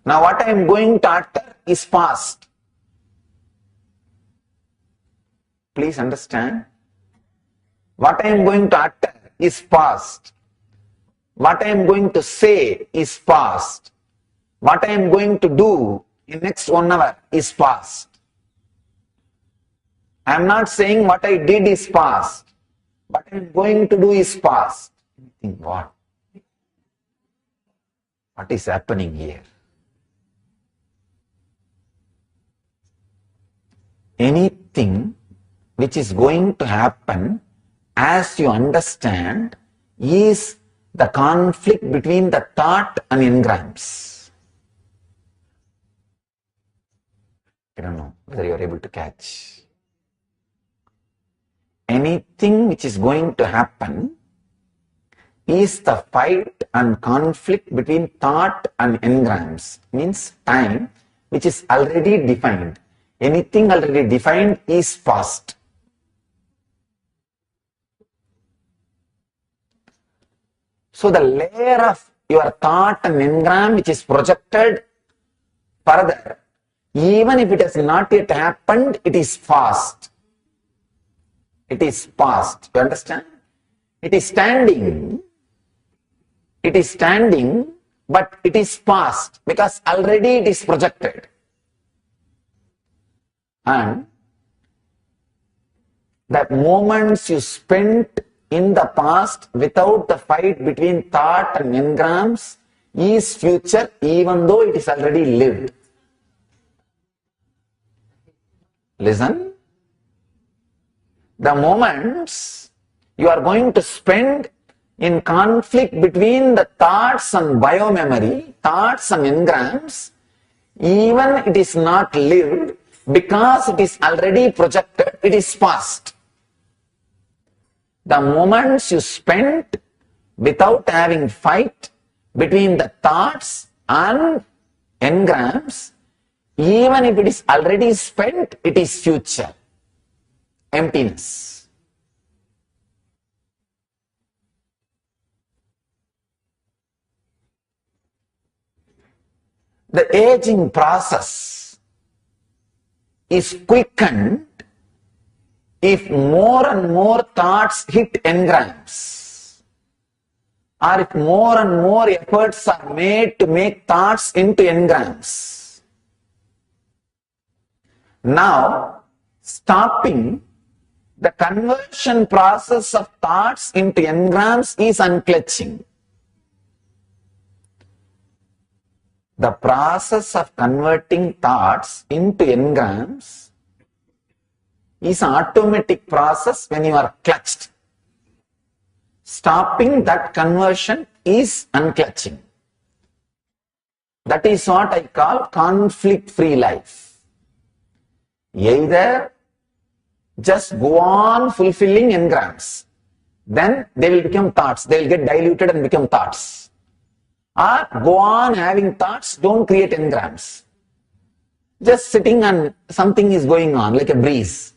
Now what I am going to utter is past. Please understand. What I am going to utter is past. What I am going to say is past. What I am going to do in next 1 hour is past. I am not saying what I did is past. What I am going to do is past. Think what? What is happening here? Anything which is going to happen, as you understand, is the conflict between the thought and engrams. I don't know whether you are able to catch. Anything which is going to happen is the fight and conflict between thought and engrams, means time, which is already defined. Anything already defined is past. So the layer of your thought and engram which is projected further, even if it has not yet happened, it is past. It is past. You understand? It is standing. It is standing, but it is past because already it is projected. And the moments you spent in the past without the fight between thought and engrams is future, even though it is already lived. Listen. The moments you are going to spend in conflict between the thoughts and biomemory, thoughts and engrams, even it is not lived, because it is already projected, it is past. The moments you spent without having fight between the thoughts and engrams, even if it is already spent, it is future. Emptiness. the aging process is quickened if more and more thoughts hit engrams, or if more and more efforts are made to make thoughts into engrams. Now, stopping the conversion process of thoughts into engrams is unclutching. The process of converting thoughts into engrams is an automatic process when you are clutched. Stopping that conversion is unclutching. That is what I call conflict-free life. Either just go on fulfilling engrams, then they will become thoughts, they will get diluted and become thoughts. Or go on having thoughts, don't create engrams. Just sitting and something is going on like a breeze.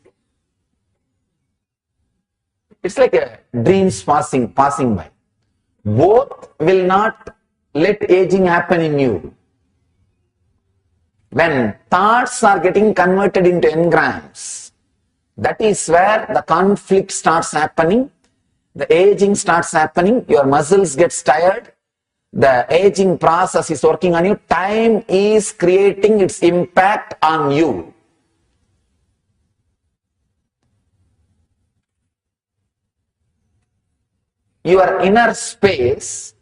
It's like a dreams passing by. Both will not let aging happen in you. When thoughts are getting converted into engrams, that is where the conflict starts happening, the aging starts happening, your muscles get tired, the aging process is working on you, time is creating its impact on you. Your inner space,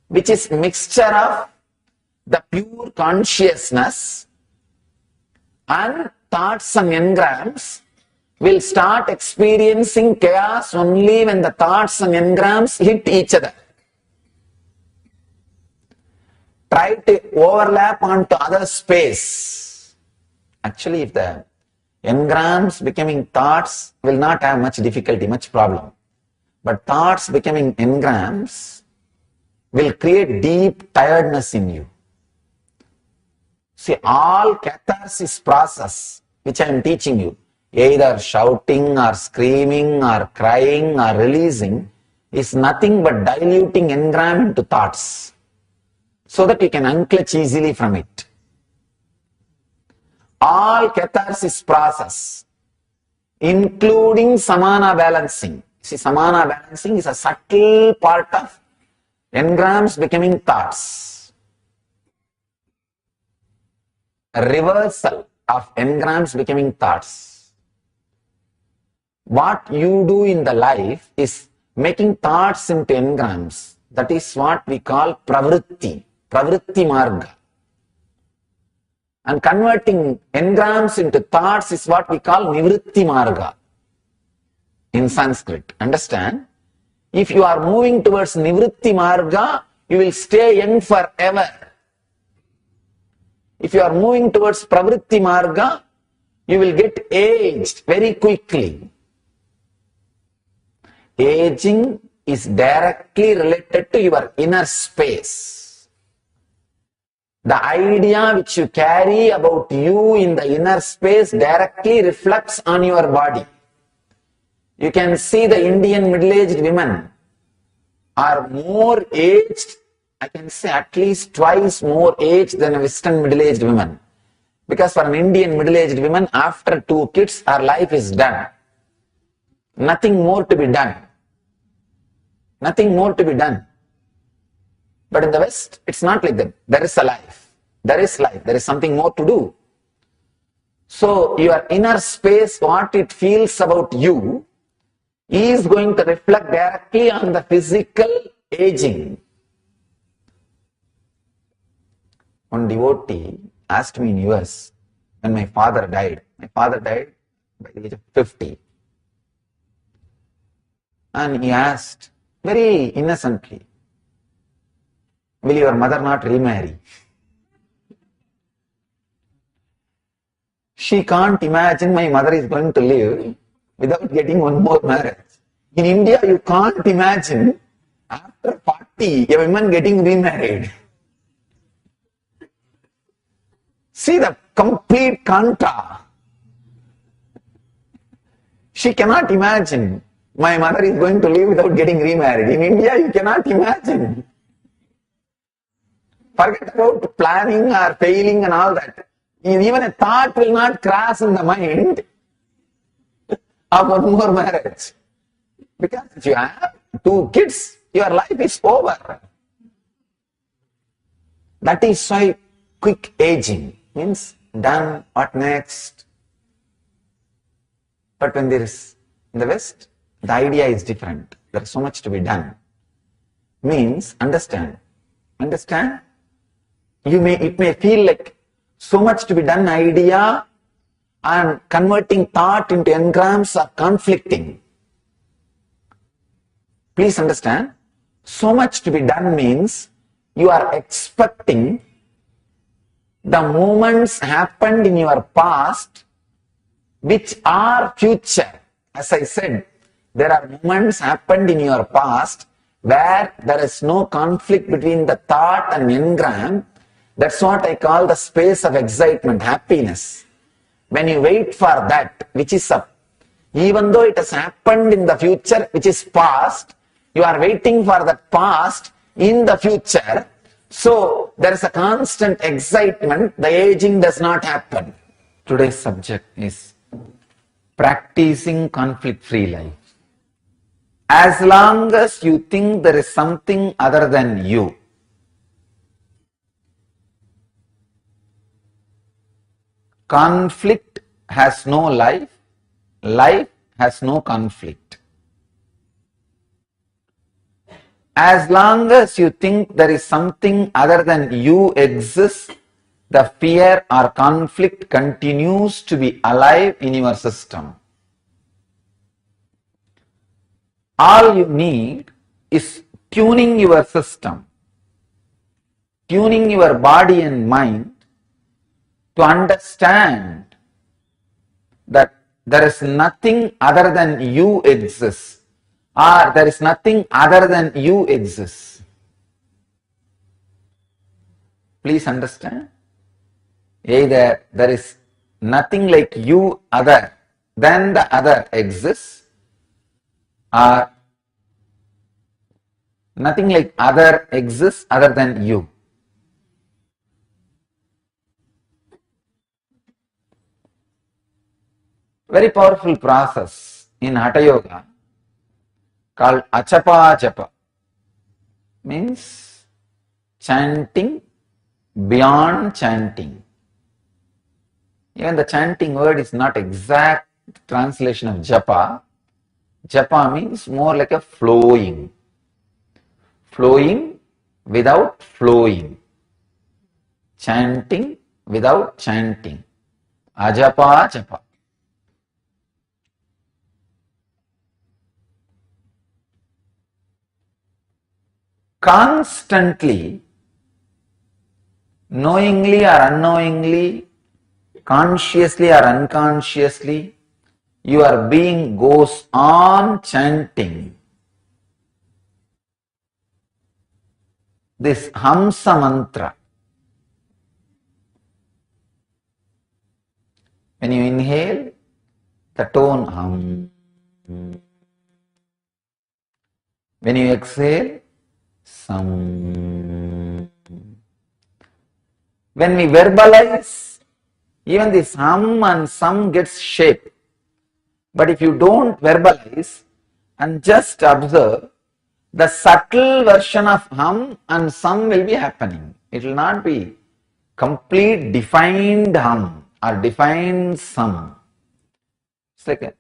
which is mixture of the pure consciousness and thoughts and engrams, will start experiencing chaos only when the thoughts and engrams hit each other. Try to overlap onto other space. Actually, if the engrams becoming thoughts will not have much difficulty, much problem. But thoughts becoming engrams will create deep tiredness in you. See, all catharsis process which I am teaching you, either shouting or screaming or crying or releasing, is nothing but diluting engram into thoughts so that you can unclutch easily from it. All catharsis process, including samana balancing. See, samana balancing is a subtle part of engrams becoming thoughts. A reversal of engrams becoming thoughts. What you do in the life is making thoughts into engrams. That is what we call pravritti marga. And converting engrams into thoughts is what we call nivritti marga in Sanskrit. Understand? If you are moving towards nivritti marga, you will stay young forever. If you are moving towards pravritti marga, you will get aged very quickly. Aging is directly related to your inner space. The idea which you carry about you in the inner space directly reflects on your body. You can see the Indian middle-aged women are more aged, I can say at least twice more aged than a Western middle-aged woman. Because for an Indian middle-aged woman, after 2 kids, her life is done. Nothing more to be done. Nothing more to be done. But in the West, it's not like that. There is a life. There is life. There is something more to do. So your inner space, what it feels about you, is going to reflect directly on the physical aging. One devotee asked me in US when my father died. My father died by the age of 50. And he asked very innocently, will your mother not remarry? She can't imagine my mother is going to live without getting one more marriage. In India, you can't imagine after 40, a woman getting remarried. See the complete contra. She cannot imagine my mother is going to live without getting remarried. In India, you cannot imagine. Forget about planning or failing and all that. Even a thought will not cross in the mind of one more marriage. Because if you have 2 kids, your life is over. That is why quick aging means done, what next? But when there is, in the West, the idea is different. There is so much to be done. Means, understand. It may feel like so much to be done idea and converting thought into engrams are conflicting. Please understand, so much to be done means you are expecting the moments happened in your past which are future. As I said, there are moments happened in your past where there is no conflict between the thought and engram. That's what I call the space of excitement, happiness. When you wait for that, which is up, even though it has happened in the future, which is past, you are waiting for that past in the future. So there is a constant excitement, the aging does not happen. Today's subject is practicing conflict-free life. As long as you think there is something other than you, conflict has no life, life has no conflict. As long as you think there is something other than you exists, the fear or conflict continues to be alive in your system. All you need is tuning your system, tuning your body and mind to understand that there is nothing other than you exists, or there is nothing other than you exists. Please understand. Either there is nothing like you other than the other exists, or nothing like other exists other than you. Very powerful process in Hatha Yoga called Achapa Japa, means chanting beyond chanting. Even the chanting word is not exact translation of japa. Japa means more like a flowing. Flowing without flowing. Chanting without chanting. Ajapa japa. Constantly, knowingly or unknowingly, consciously or unconsciously, your being goes on chanting this Hamsa mantra. When you inhale, the tone hum. When you exhale, sam. When we verbalize, even this hum and sum gets shape. But if you don't verbalize and just observe, the subtle version of hum and sum will be happening. It will not be complete defined hum or defined sum. It's like a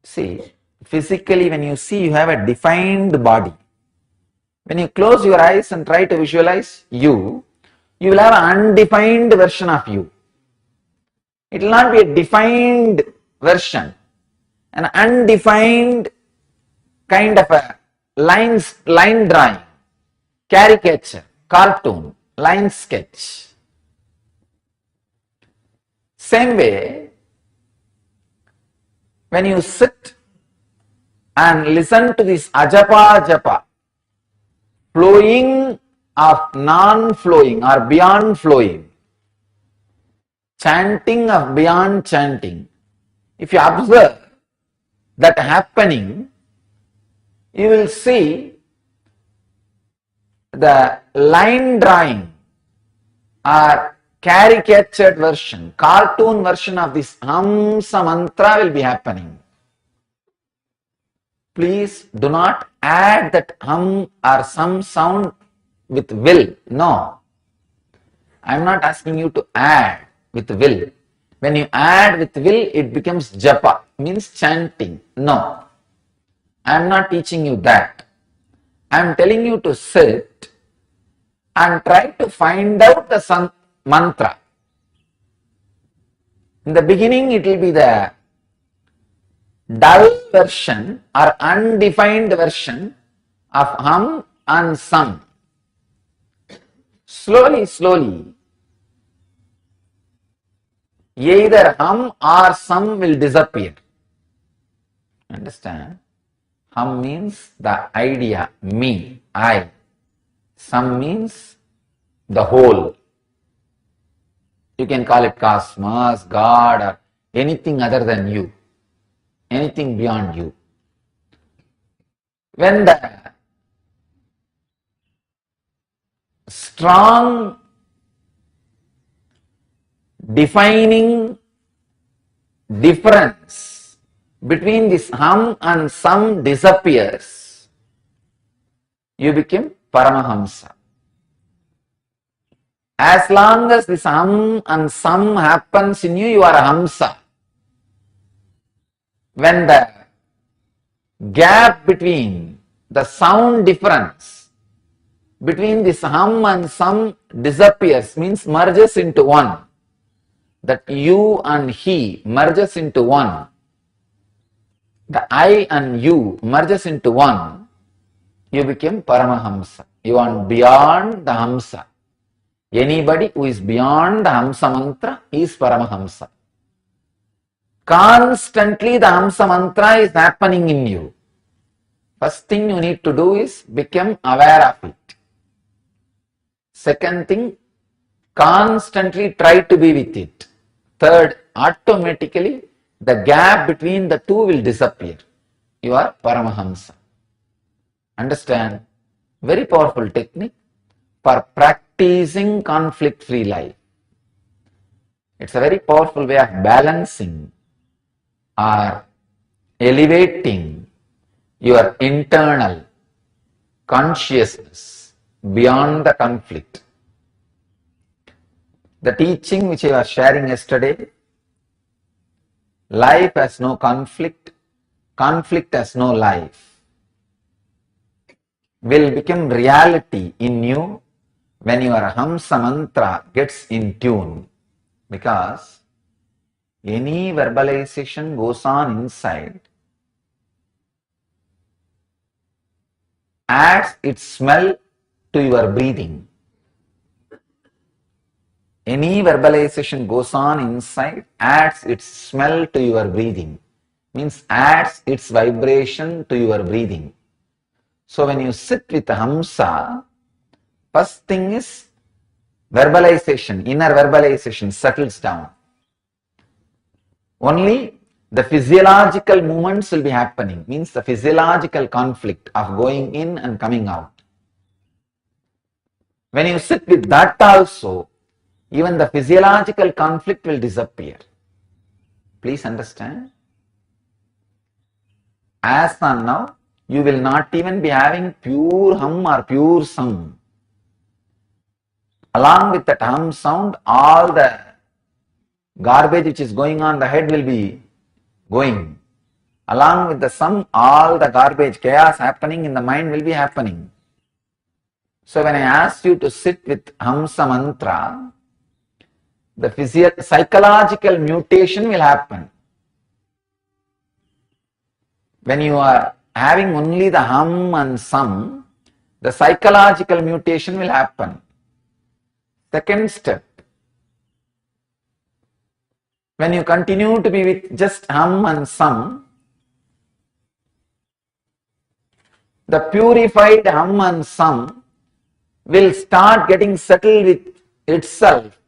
see, physically when you see, you have a defined body. When you close your eyes and try to visualize you will have an undefined version of you. It will not be a defined version. An undefined kind of a line drawing, caricature, cartoon, line sketch. Same way, when you sit and listen to this ajapa japa, flowing of non-flowing or beyond flowing, chanting of beyond chanting, if you observe, that happening, you will see the line drawing or caricatured version, cartoon version of this Hamsa mantra will be happening. Please do not add that hum or some sound with will. No. I am not asking you to add with will. When you add with will, it becomes japa, means chanting. No. I am not teaching you that. I am telling you to sit and try to find out the mantra. In the beginning, it will be the dull version or undefined version of hum and sum. Slowly, slowly, either hum or sum will disappear. Understand? Hum means the idea, me, I. Sum means the whole. You can call it cosmos, God, or anything other than you, anything beyond you. When the strong defining difference between this hum and sum disappears, you become Paramahamsa. As long as this hum and sum happens in you, you are a Hamsa. When the gap between the sound difference between this hum and sum disappears, means merges into one, that you and he merges into one, the I and you merges into one, you become Paramahamsa. You are beyond the Hamsa. Anybody who is beyond the Hamsa mantra is Paramahamsa. Constantly the Hamsa mantra is happening in you. First thing you need to do is become aware of it. Second thing, constantly try to be with it. Third, automatically the gap between the two will disappear. You are Paramahamsa. Understand? Very powerful technique for practicing conflict-free life. It's a very powerful way of balancing or elevating your internal consciousness beyond the conflict. The teaching which I was sharing yesterday, life has no conflict, conflict has no life, will become reality in you when your Hamsa mantra gets in tune, because any verbalization goes on inside, adds its smell to your breathing. Any verbalization goes on inside, adds its smell to your breathing, means adds its vibration to your breathing. So when you sit with Hamsa, first thing is verbalization, inner verbalization settles down. Only the physiological movements will be happening, means the physiological conflict of going in and coming out. When you sit with that also, even the physiological conflict will disappear. Please understand. As on now, you will not even be having pure hum or pure sum. Along with that hum sound, all the garbage which is going on the head will be going. Along with the sum, all the garbage, chaos happening in the mind will be happening. So when I ask you to sit with Hamsa mantra, the psychological mutation will happen. When you are having only the hum and sum, the psychological mutation will happen. Second step, when you continue to be with just hum and sum, the purified hum and sum will start getting settled with itself.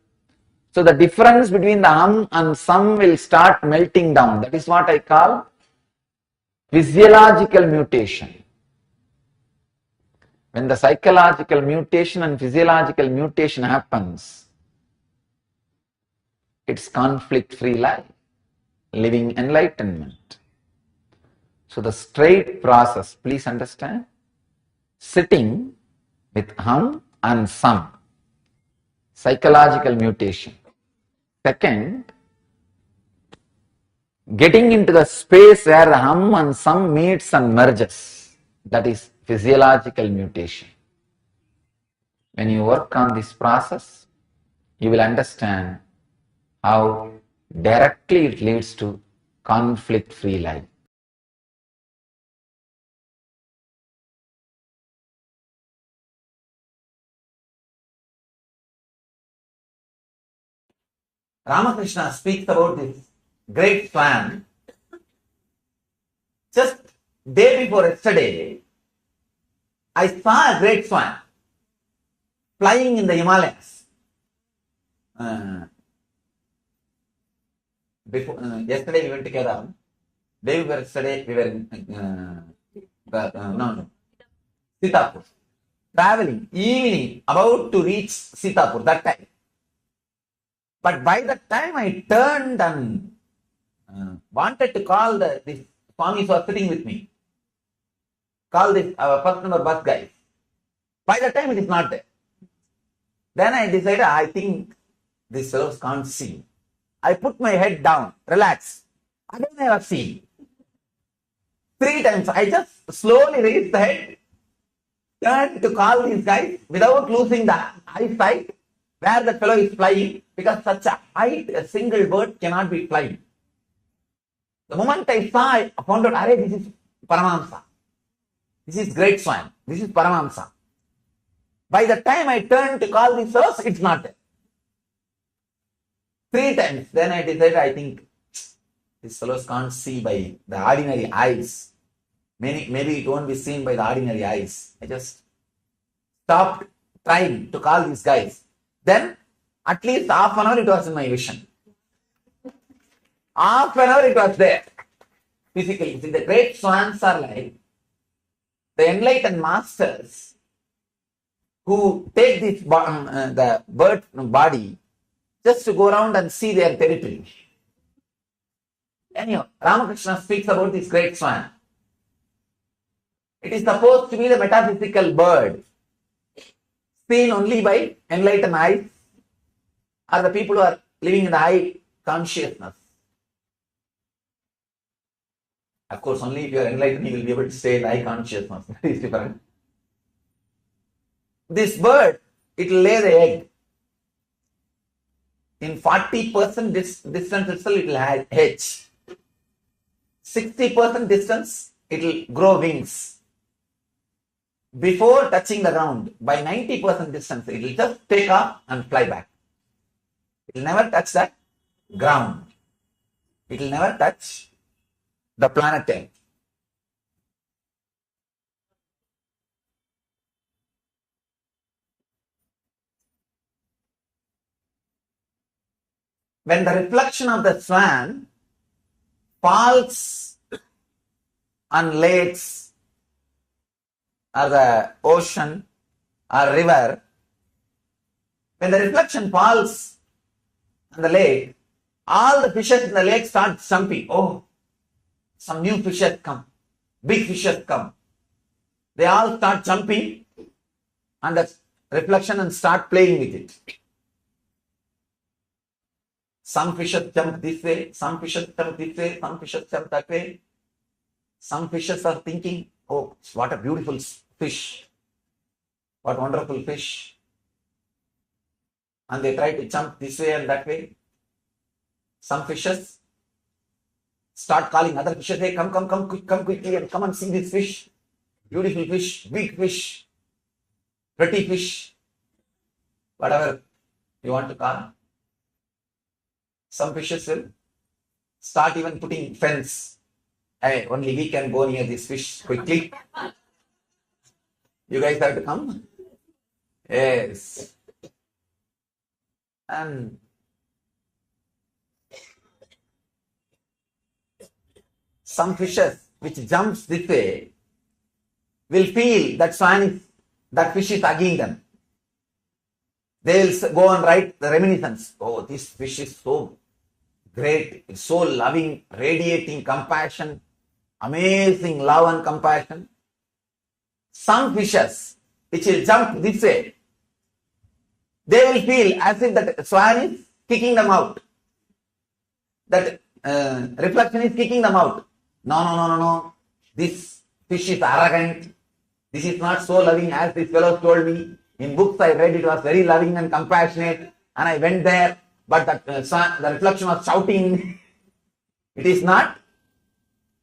So the difference between the hum and sum will start melting down. That is what I call physiological mutation. When the psychological mutation and physiological mutation happens, it's conflict-free life, living enlightenment. So the straight process, please understand, sitting with hum and sum, psychological mutation. Second, getting into the space where the hum and sum meets and merges, that is physiological mutation. When you work on this process, you will understand how directly it leads to conflict-free life. Ramakrishna speaks about this great swan. Just day before yesterday, I saw a great swan flying in the Himalayas. Yesterday we went together. Day before yesterday we were in Sitapur. Traveling, evening, about to reach Sitapur that time. But by that time I turned and wanted to call this Swamis who are sitting with me. Call this our first number bus guys. By the time it is not there. Then I decided, I think these fellows can't see. I put my head down, relax. Again I was seeing. 3 times I just slowly raised the head, turned to call these guys without losing the eyesight where the fellow is flying, because such a height, a single bird cannot be flying. The moment I saw, I found out, this is Paramahamsa. This is great swan. This is Paramahamsa. By the time I turned to call these fellows, it's not there. 3 times. Then I decided, I think these fellows can't see by the ordinary eyes. Maybe it won't be seen by the ordinary eyes. I just stopped trying to call these guys. Then, at least half an hour it was in my vision. Half an hour it was there. Physically. See, the great swans are like the enlightened masters who take this the bird body just to go around and see their territory. Anyhow, Ramakrishna speaks about this great swan. It is supposed to be the metaphysical bird, seen only by enlightened eyes, or the people who are living in the high consciousness. Of course, only if you are enlightened, you will be able to stay in high consciousness. That is different. This bird, it will lay the egg. In 40% distance itself, it will hatch. 60% distance, it will grow wings. Before touching the ground, by 90% distance, it will just take off and fly back. It will never touch the ground. It will never touch the planet Earth. When the reflection of the swan falls on lakes or the ocean or river, when the reflection falls on the lake, all the fishes in the lake start jumping. Oh, some new fishes come. Big fishes come. They all start jumping on the reflection and start playing with it. Some fishes jump this way, some fishes jump this way, some fishes jump that way. Some fishes are thinking, oh, what a beautiful fish. What wonderful fish. And they try to jump this way and that way. Some fishes start calling other fishes, hey, come quickly and come and see this fish. Beautiful fish, big fish, pretty fish, whatever you want to call. Some fishes will start even putting fence. Hey, only we can go near this fish quickly. You guys have to come. Yes. And some fishes which jumps this way will feel that fish is hugging them. They will go and write the reminiscence. Oh, this fish is so great. It's so loving, radiating compassion, amazing love and compassion. Some fishes which will jump this way, they will feel as if that swan is kicking them out. That reflection is kicking them out. No. This fish is arrogant. This is not so loving as this fellow told me. In books I read it was very loving and compassionate, and I went there, but the reflection was shouting. It is not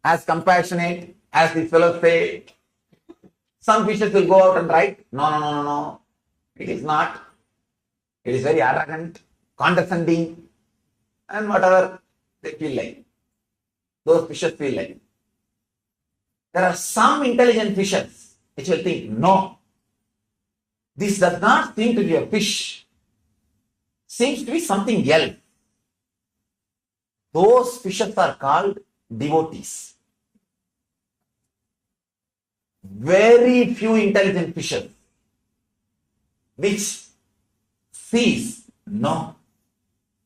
as compassionate as this fellow say. Some fishes will go out and write, no. It is not. It is very arrogant, condescending, and whatever they feel like. Those fishes feel like. There are some intelligent fishes which will think, no, this does not seem to be a fish. Seems to be something else. Those fishes are called devotees. Very few intelligent fishes which sees, no,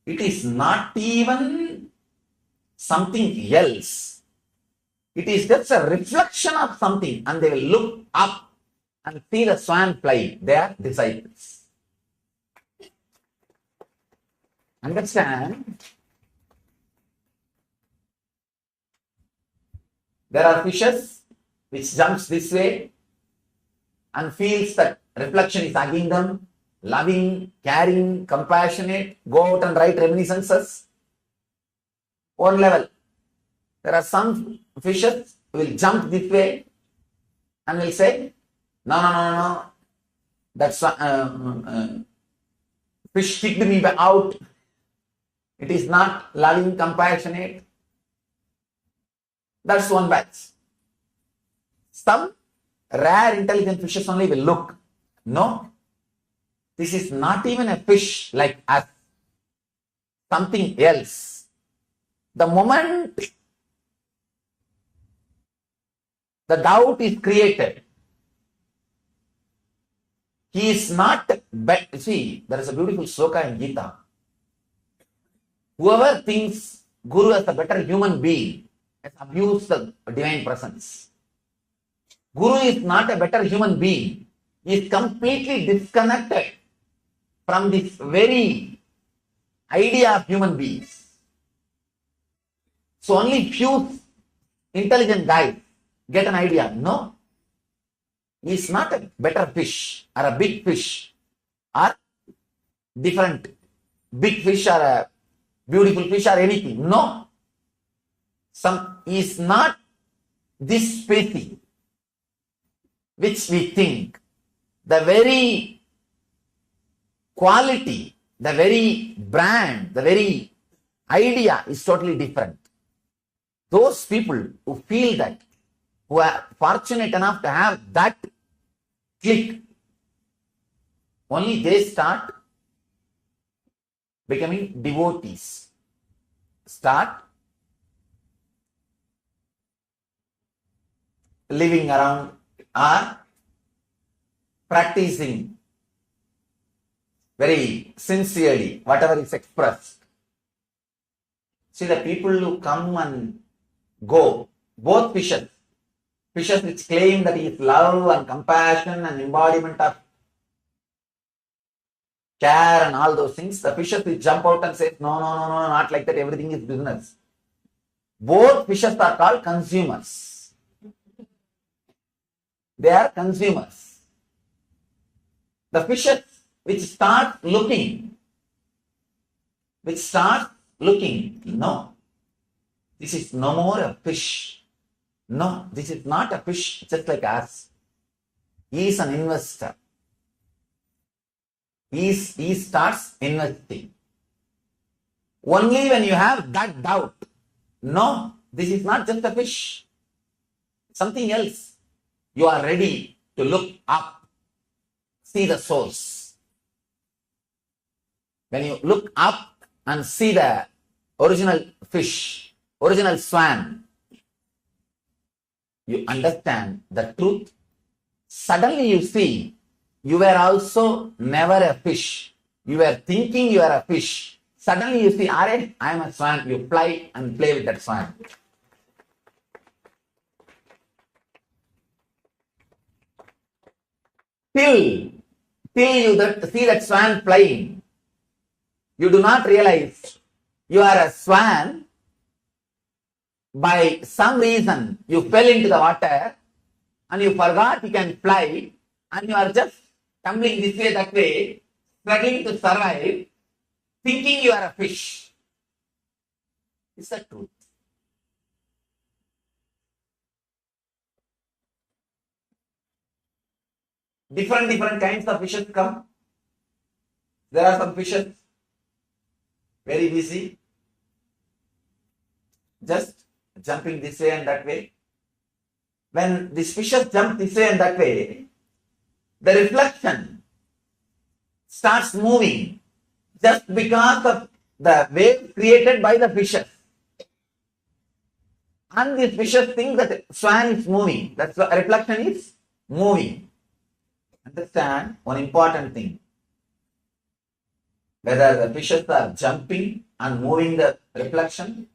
it is not even something else. It is just a reflection of something, and they will look up and see the swan fly. They are disciples. Understand? There are fishes which jumps this way and feels that reflection is hugging them, loving, caring, compassionate, go out and write reminiscences. One level. There are some fishes who will jump this way and will say, no. That's fish kicked me out. It is not loving, compassionate. That's one batch. Some rare intelligent fishes only will look. No, this is not even a fish like us. Something else. The moment the doubt is created, he is not, see, there is a beautiful sloka in Gita. Whoever thinks Guru as a better human being has abused the divine presence. Guru is not a better human being. He is completely disconnected from this very idea of human beings. So only few intelligent guys get an idea. No, he is not a better fish or a big fish or different big fish or a beautiful fish or anything. No, he is not this species which we think. The very quality, the very brand, the very idea is totally different. Those people who feel that, who are fortunate enough to have that click, only they start becoming devotees. Start living around or practicing very sincerely whatever is expressed. See, the people who come and go, both fishes which claim that he is love and compassion and embodiment of care and all those things, the fishes which jump out and say, no, not like that, everything is business. Both fishes are called consumers. They are consumers. The fishes which start looking, no, this is no more a fish. No, this is not a fish just like us. He is an investor. He starts investing. Only when you have that doubt, no, this is not just a fish, something else, you are ready to look up, see the source. When you look up and see the original fish, original swan, you understand the truth, suddenly you see you were also never a fish. You were thinking you are a fish. Suddenly you see, I am a swan. You fly and play with that swan. Till you see that swan flying, you do not realize you are a swan. By some reason, you fell into the water and you forgot you can fly, and you are just tumbling this way, that way, struggling to survive, thinking you are a fish. It's the truth. Different kinds of fishes come. There are some fishes very busy, just jumping this way and that way. When these fishes jump this way and that way, the reflection starts moving just because of the wave created by the fishes. And these fishes think that swan is moving. That's why reflection is moving. Understand one important thing. Whether the fishes are jumping and moving the reflection,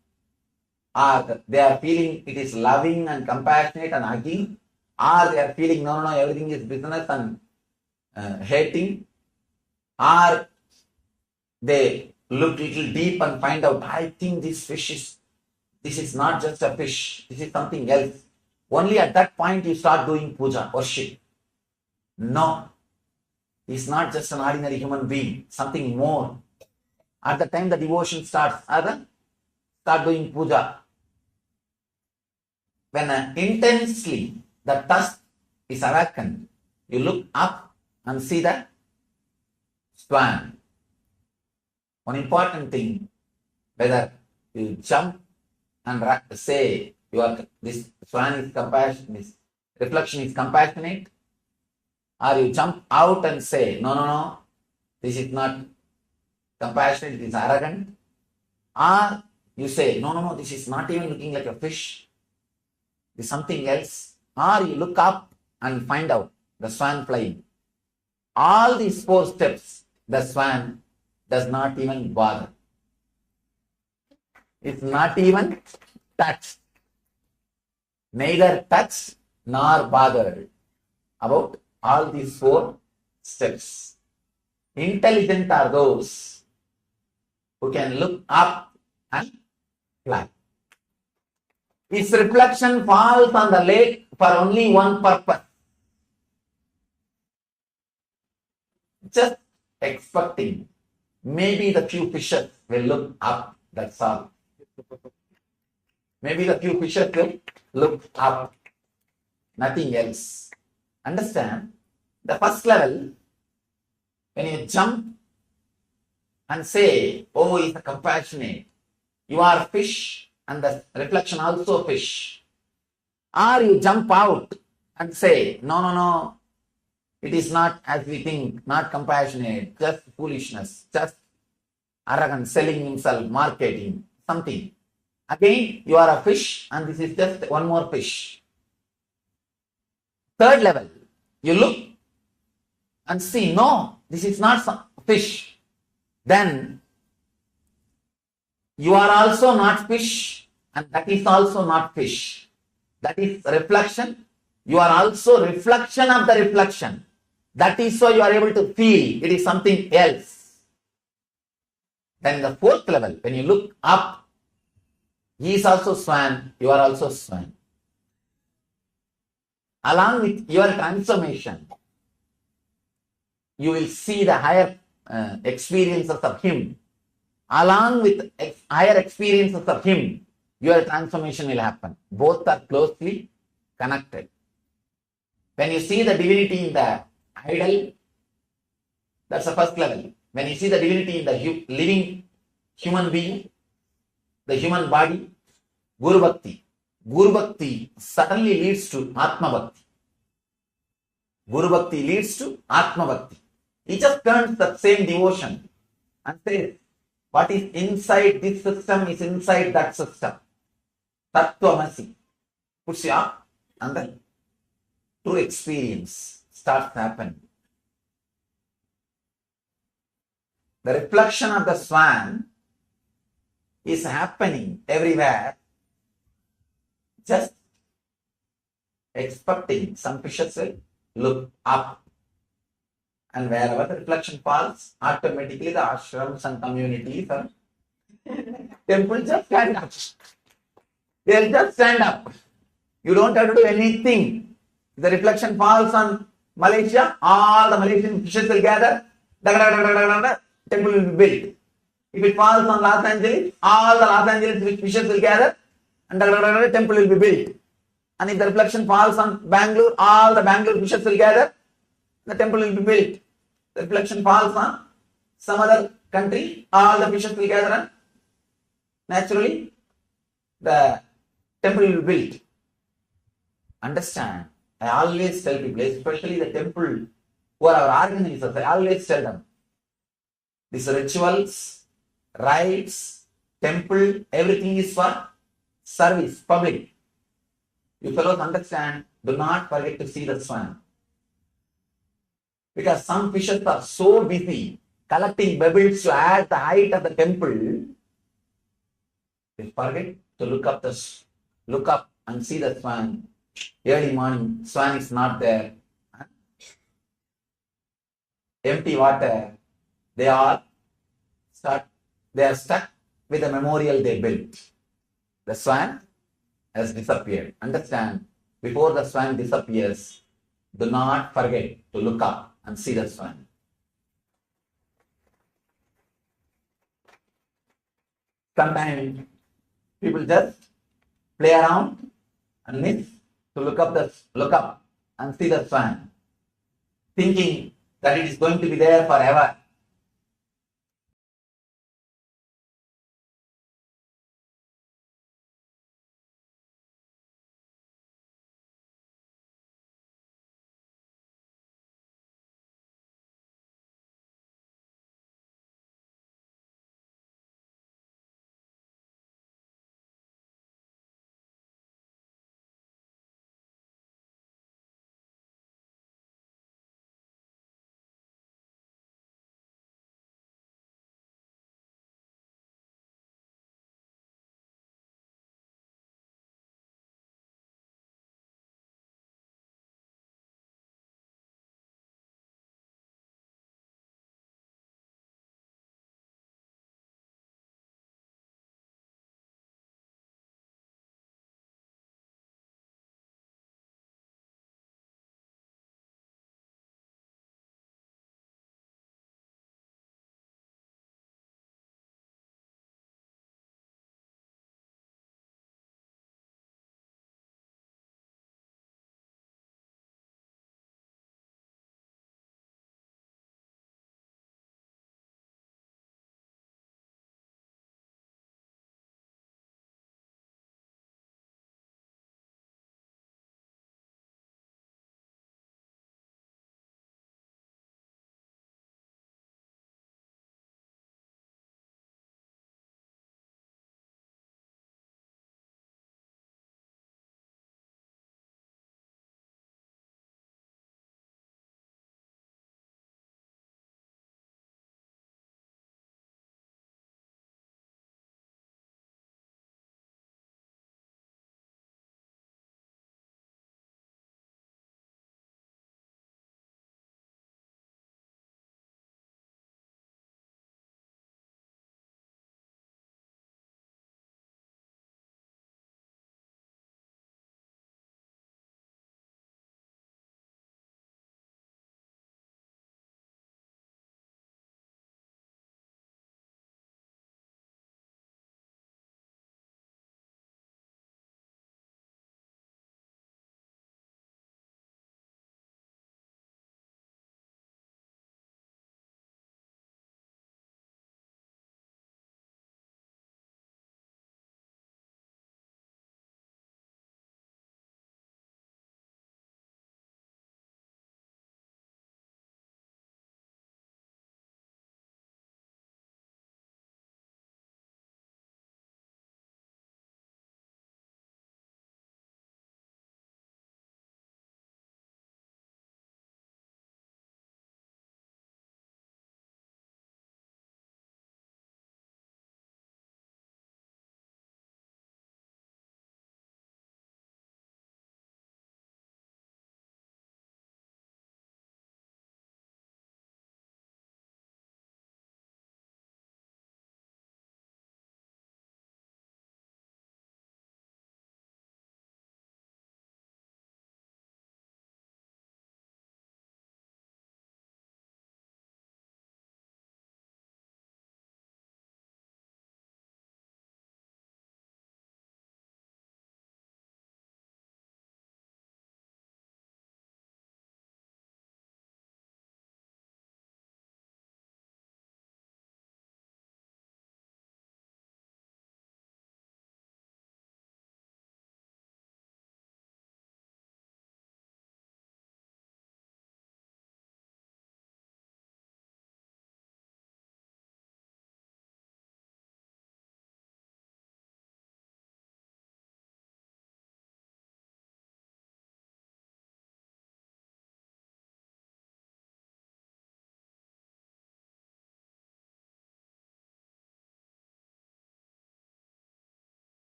or they are feeling it is loving and compassionate and hugging, or they are feeling no, everything is business and hating, or they look little deep and find out, I think this is not just a fish, this is something else. Only at that point you start doing puja, worship. No, he's not just an ordinary human being, something more. At the time the devotion starts, start doing puja. When intensely the thirst is awakened, you look up and see the swan. One important thing, whether you jump and say this swan is compassionate, this reflection is compassionate, or you jump out and say, no, this is not compassionate, it is arrogant, or you say, no, this is not even looking like a fish, it is something else, or you look up and find out the swan flying. All these 4 steps, the swan does not even bother. It's not even touched. Neither touched nor bothered about all these 4 steps. Intelligent are those who can look up and fly. Its reflection falls on the lake for only one purpose. Just expecting maybe the few fishes will look up, that's all. Maybe the few fishes will look up, nothing else. Understand? The first level, when you jump and say, oh, he is compassionate, you are a fish and the reflection also fish. Or you jump out and say, no, it is not as we think, not compassionate, just foolishness, just arrogant, selling himself, marketing, something. Again, you are a fish and this is just one more fish. Third level, you look and see, no, this is not some fish. Then you are also not fish and that is also not fish. That is reflection. You are also reflection of the reflection. That is why you are able to feel it is something else. Then the 4th level, when you look up, he is also swan, you are also swan. Along with your transformation, you will see the higher experiences of him. Along with higher experiences of him, your transformation will happen. Both are closely connected. When you see the divinity in the idol, that's the first level. When you see the divinity in the living human being, the human body, Guru Bhakti. Guru Bhakti suddenly leads to Atma Bhakti. Guru Bhakti leads to Atma Bhakti. He just turns the same devotion and says, what is inside this system is inside that system. Tattvamasi. Puts you up and the true experience starts happening. The reflection of the swan is happening everywhere, just expecting some fishes will look up. And wherever the reflection falls, automatically the ashrams and communities or temples just stand up. They'll just stand up. You don't have to do anything. If the reflection falls on Malaysia, all the Malaysian fishes will gather. Temple will be built. If it falls on Los Angeles, all the Los Angeles fishes will gather and temple will be built. And if the reflection falls on Bangalore, all the Bangalore fishes will gather, the temple will be built. The reflection falls on some other country, all the fishes will gather and naturally the temple will be built. Understand? I always tell people, especially the temple who are our organizers, I always tell them, these rituals, rites, temple, everything is for service, public. You fellows understand, do not forget to see the swan. Because some fishes are so busy collecting pebbles to add the height of the temple, they forget to look up and see the swan. Early morning, swan is not there. Empty water. They are stuck with the memorial they built. The swan has disappeared. Understand, before the swan disappears, do not forget to look up and see the swan. Sometimes people just play around and miss to look up and see the swan, thinking that it is going to be there forever.